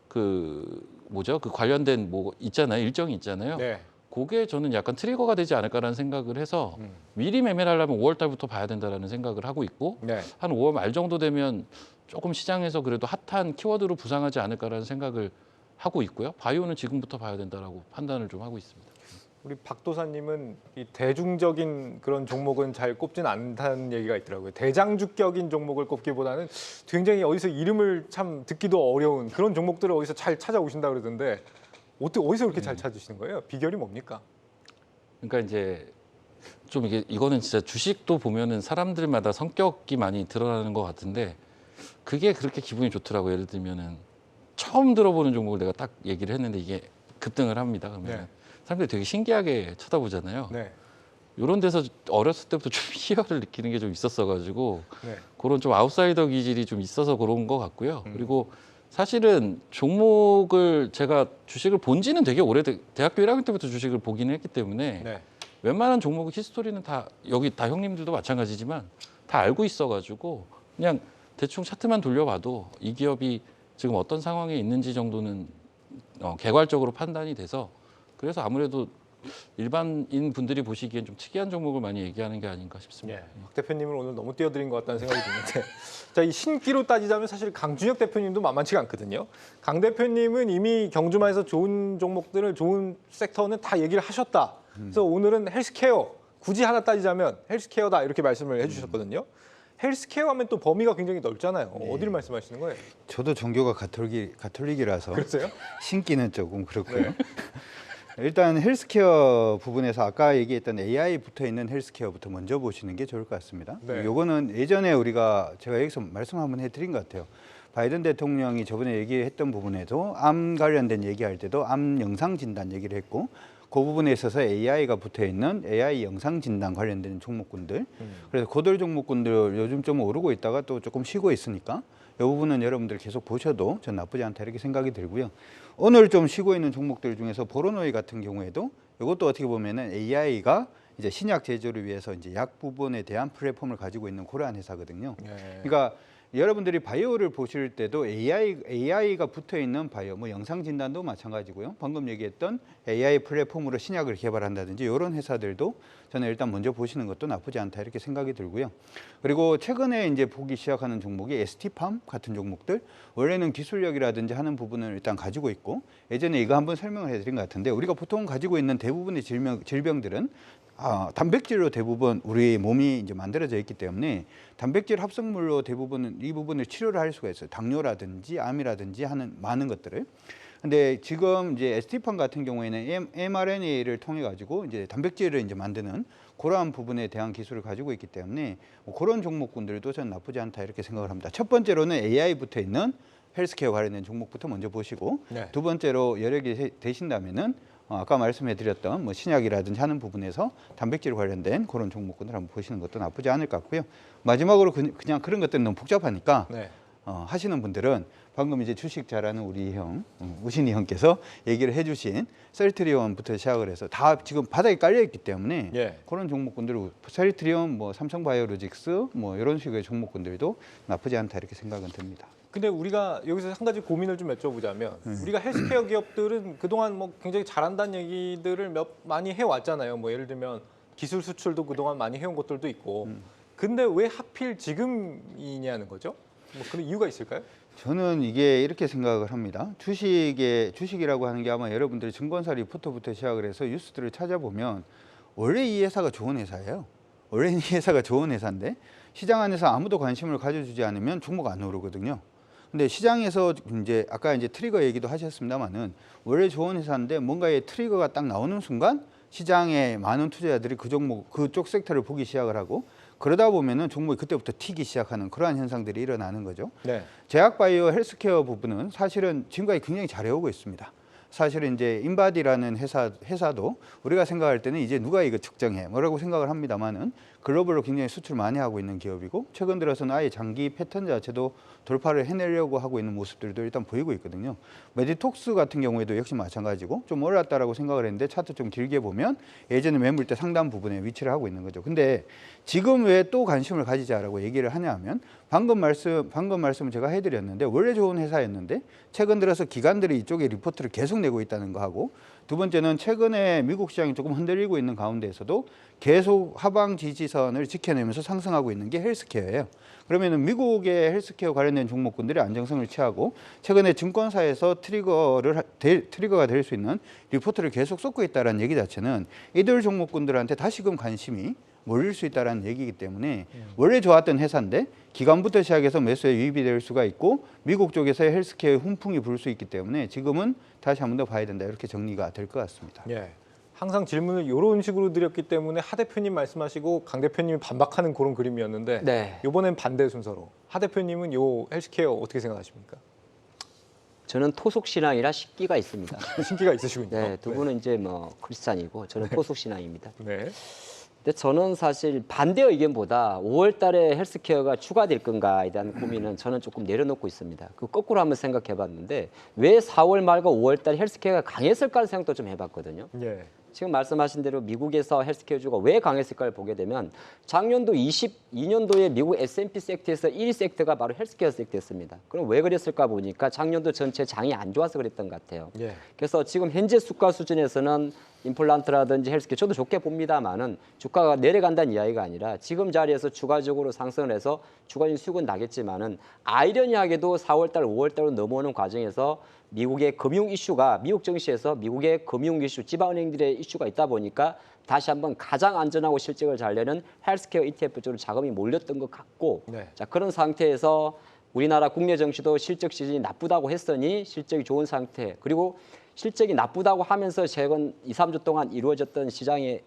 그 뭐죠? 그 관련된 뭐 있잖아요, 일정이 있잖아요. 네. 그게 저는 약간 트리거가 되지 않을까라는 생각을 해서 미리 매매를 하려면 5월달부터 봐야 된다라는 생각을 하고 있고 네. 한 5월 말 정도 되면 조금 시장에서 그래도 핫한 키워드로 부상하지 않을까라는 생각을 하고 있고요. 바이오는 지금부터 봐야 된다라고 판단을 좀 하고 있습니다. 우리 박 도사님은 이 대중적인 그런 종목은 잘 꼽진 않다는 얘기가 있더라고요. 대장주격인 종목을 꼽기보다는 굉장히 어디서 이름을 참 듣기도 어려운 그런 종목들을 어디서 잘 찾아오신다 그러던데 어디서 그렇게 잘 찾으시는 거예요? 비결이 뭡니까? 그러니까 이제 좀 이거는 진짜 주식도 보면은 사람들마다 성격이 많이 드러나는 것 같은데 그게 그렇게 기분이 좋더라고요. 예를 들면은 처음 들어보는 종목을 내가 딱 얘기를 했는데 이게 급등을 합니다. 그러면 네. 사람들이 되게 신기하게 쳐다보잖아요. 네. 이런 데서 어렸을 때부터 좀 희열을 느끼는 게 좀 있었어가지고 네. 그런 좀 아웃사이더 기질이 좀 있어서 그런 것 같고요. 그리고 사실은 종목을 제가 주식을 본 지는 되게 대학교 1학년 때부터 주식을 보기는 했기 때문에 네. 웬만한 종목 히스토리는 다 여기 다 형님들도 마찬가지지만 다 알고 있어가지고 그냥 대충 차트만 돌려봐도 이 기업이 지금 어떤 상황에 있는지 정도는 개괄적으로 판단이 돼서 그래서 아무래도 일반인 분들이 보시기엔 좀 특이한 종목을 많이 얘기하는 게 아닌가 싶습니다. 예, 박 대표님을 오늘 너무 띄워드린 것 같다는 생각이 드는데 자, 이 신기로 따지자면 사실 강준혁 대표님도 만만치가 않거든요. 강 대표님은 이미 경주마에서 좋은 종목들을 좋은 섹터는 다 얘기를 하셨다. 그래서 오늘은 헬스케어 굳이 하나 따지자면 헬스케어다 이렇게 말씀을 해주셨거든요. 헬스케어 하면 또 범위가 굉장히 넓잖아요. 어디를 말씀하시는 거예요? 저도 종교가 가톨릭이라서 그랬어요? 신기는 조금 그렇고요. 일단 헬스케어 부분에서 아까 얘기했던 AI 붙어 있는 헬스케어부터 먼저 보시는 게 좋을 것 같습니다. 네. 요거는 예전에 제가 여기서 말씀 한번 해드린 것 같아요. 바이든 대통령이 저번에 얘기했던 부분에도 암 관련된 얘기할 때도 암 영상 진단 얘기를 했고 그 부분에 있어서 AI가 붙어 있는 AI 영상 진단 관련된 종목군들 그래서 고들 종목군들 요즘 좀 오르고 있다가 또 조금 쉬고 있으니까 이 부분은 여러분들 계속 보셔도 전 나쁘지 않다 이렇게 생각이 들고요. 오늘 좀 쉬고 있는 종목들 중에서 보로노이 같은 경우에도 이것도 어떻게 보면은 AI가 이제 신약 제조를 위해서 이제 약 부분에 대한 플랫폼을 가지고 있는 그러한 회사거든요. 그러니까 여러분들이 바이오를 보실 때도 AI가 붙어 있는 바이오, 뭐 영상 진단도 마찬가지고요. 방금 얘기했던 AI 플랫폼으로 신약을 개발한다든지 이런 회사들도 저는 일단 먼저 보시는 것도 나쁘지 않다 이렇게 생각이 들고요. 그리고 최근에 이제 보기 시작하는 종목이 ST팜 같은 종목들 원래는 기술력이라든지 하는 부분을 일단 가지고 있고 예전에 이거 한번 설명을 해드린 것 같은데 우리가 보통 가지고 있는 대부분의 질병들은 단백질로 대부분 우리 몸이 이제 만들어져 있기 때문에 단백질 합성물로 대부분 이 부분을 치료를 할 수가 있어요. 당뇨라든지 암이라든지 하는 많은 것들을. 근데 지금 이제 ST팜 같은 경우에는 mRNA를 통해 가지고 이제 단백질을 이제 만드는 그러한 부분에 대한 기술을 가지고 있기 때문에 뭐 그런 종목군들도 저는 나쁘지 않다 이렇게 생각을 합니다. 첫 번째로는 AI 붙어 있는 헬스케어 관련된 종목부터 먼저 보시고 네. 두 번째로 여력이 되신다면은 아까 말씀해드렸던 뭐 신약이라든지 하는 부분에서 단백질 관련된 그런 종목군을 한번 보시는 것도 나쁘지 않을 것 같고요. 마지막으로 그냥 그런 것들은 너무 복잡하니까 네. 하시는 분들은 방금 이제 주식 잘하는 우리 형 우신이 형께서 얘기를 해주신 셀트리온부터 시작을 해서 다 지금 바닥에 깔려 있기 때문에 예. 그런 종목군들 셀트리온 뭐 삼성바이오로직스 뭐 이런 식의 종목군들도 나쁘지 않다 이렇게 생각은 듭니다. 근데 우리가 여기서 한 가지 고민을 좀 여쭤보자면 우리가 헬스케어 기업들은 그동안 뭐 굉장히 잘한다는 얘기들을 많이 해왔잖아요. 뭐 예를 들면 기술 수출도 그동안 많이 해온 것들도 있고. 근데 왜 하필 지금이냐는 거죠? 뭐 그런 이유가 있을까요? 저는 이게 이렇게 생각을 합니다. 주식이라고 하는 게 아마 여러분들이 증권사 리포터부터 시작을 해서 뉴스들을 찾아보면 원래 이 회사가 좋은 회사예요. 원래 이 회사가 좋은 회사인데 시장 안에서 아무도 관심을 가져주지 않으면 종목 안 오르거든요. 근데 시장에서 이제 아까 이제 트리거 얘기도 하셨습니다만은 원래 좋은 회사인데 뭔가의 트리거가 딱 나오는 순간 시장에 많은 투자자들이 그 종목 그쪽 섹터를 보기 시작을 하고 그러다 보면은 종목이 그때부터 튀기 시작하는 그러한 현상들이 일어나는 거죠. 네. 제약바이오 헬스케어 부분은 사실은 지금까지 굉장히 잘해오고 있습니다. 사실은 이제 인바디라는 회사도 우리가 생각할 때는 이제 누가 이거 측정해 뭐라고 생각을 합니다만은 글로벌로 굉장히 수출 많이 하고 있는 기업이고 최근 들어서는 아예 장기 패턴 자체도 돌파를 해내려고 하고 있는 모습들도 일단 보이고 있거든요. 메디톡스 같은 경우에도 역시 마찬가지고 좀 올랐다라고 생각을 했는데 차트 좀 길게 보면 예전에 매물대 상단 부분에 위치를 하고 있는 거죠. 근데 지금 왜 또 관심을 가지자라고 얘기를 하냐 하면 방금 말씀을 제가 해드렸는데 원래 좋은 회사였는데 최근 들어서 기관들이 이쪽에 리포트를 계속 내고 있다는 거 하고 두 번째는 최근에 미국 시장이 조금 흔들리고 있는 가운데에서도 계속 하방 지지선을 지켜내면서 상승하고 있는 게 헬스케어예요. 그러면은 미국의 헬스케어 관련된 종목군들이 안정성을 취하고 최근에 증권사에서 트리거가 될 수 있는 리포트를 계속 쏟고 있다는 얘기 자체는 이들 종목군들한테 다시금 관심이 몰릴 수 있다는 얘기이기 때문에 원래 좋았던 회사인데 기관부터 시작해서 매수에 유입이 될 수가 있고 미국 쪽에서의 헬스케어 훈풍이 불 수 있기 때문에 지금은 다시 한 번 더 봐야 된다 이렇게 정리가 될 것 같습니다. 예. 항상 질문을 이런 식으로 드렸기 때문에 하 대표님 말씀하시고 강 대표님이 반박하는 그런 그림이었는데 네. 이번엔 반대 순서로 하 대표님은 요 헬스케어 어떻게 생각하십니까? 저는 토속 신앙이라 식기가 있습니다. 신기가 있으시군요. 네, 두 분은 이제 뭐 크리스찬이고 저는 토속 신앙입니다. 네. 근데 저는 사실 반대 의견보다 5월 달에 헬스케어가 추가될 건가에 대한 고민은 저는 조금 내려놓고 있습니다. 그 거꾸로 한번 생각해 봤는데 왜 4월 말과 5월 달에 헬스케어가 강했을까 하는 생각도 좀 해봤거든요. 예. 지금 말씀하신 대로 미국에서 헬스케어주가 왜 강했을까를 보게 되면 작년도 22년도에 미국 S&P 섹터에서 1위 섹터가 바로 헬스케어 섹터였습니다. 그럼 왜 그랬을까 보니까 작년도 전체 장이 안 좋아서 그랬던 것 같아요. 예. 그래서 지금 현재 수가 수준에서는 임플란트라든지 헬스케어 저도 좋게 봅니다만은 주가가 내려간다는 이야기가 아니라 지금 자리에서 추가적으로 상승을 해서 추가적인 수익은 나겠지만은 아이러니하게도 4월달, 5월달로 넘어오는 과정에서 미국의 금융 이슈가 미국 증시에서 미국의 금융 이슈, 지방은행들의 이슈가 있다 보니까 다시 한번 가장 안전하고 실적을 잘 내는 헬스케어 ETF 쪽으로 자금이 몰렸던 것 같고 네. 자 그런 상태에서 우리나라 국내 증시도 실적 시즌이 나쁘다고 했으니 실적이 좋은 상태 그리고 실적이 나쁘다고 하면서 최근 2, 3주 동안 이루어졌던 시장의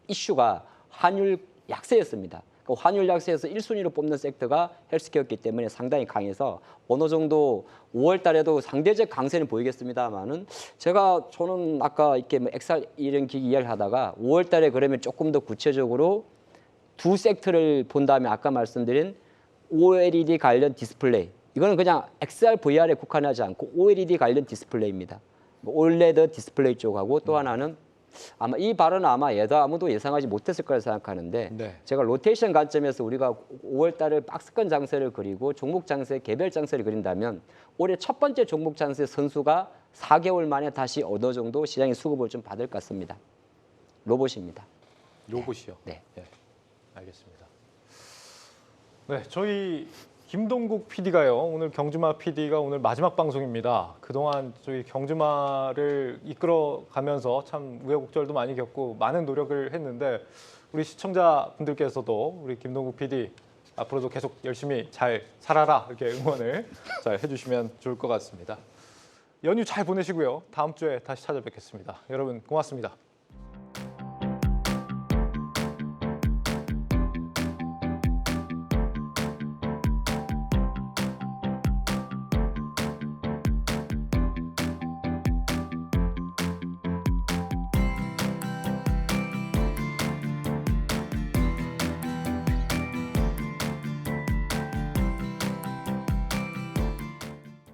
이슈가 환율 약세였습니다. 그 환율 약세에서 1순위로 뽑는 섹터가 헬스케어였기 때문에 상당히 강해서 어느 정도 5월 달에도 상대적 강세는 보이겠습니다만은 저는 아까 이렇게 뭐 XR 이런 기기 이야기를 하다가 5월 달에 그러면 조금 더 구체적으로 두 섹터를 본 다음에 아까 말씀드린 OLED 관련 디스플레이 이거는 그냥 XR, VR에 국한하지 않고 OLED 관련 디스플레이입니다. 뭐 OLED 디스플레이 쪽하고 또 하나는 아마 이 발언은 아마 아무도 예상하지 못했을 거라 생각하는데 네. 제가 로테이션 관점에서 우리가 5월 달을 박스권 장세를 그리고 종목 장세, 개별 장세를 그린다면 올해 첫 번째 종목 장세 선수가 4개월 만에 다시 어느 정도 시장의 수급을 좀 받을 것 같습니다. 로봇입니다. 로봇이요. 네. 네. 알겠습니다. 네, 저희 김동국 PD가요. 오늘 경주마 PD가 오늘 마지막 방송입니다. 그동안 저희 경주마를 이끌어가면서 참 우여곡절도 많이 겪고 많은 노력을 했는데 우리 시청자분들께서도 우리 김동국 PD 앞으로도 계속 열심히 잘 살아라 이렇게 응원을 잘 해주시면 좋을 것 같습니다. 연휴 잘 보내시고요. 다음 주에 다시 찾아뵙겠습니다. 여러분 고맙습니다.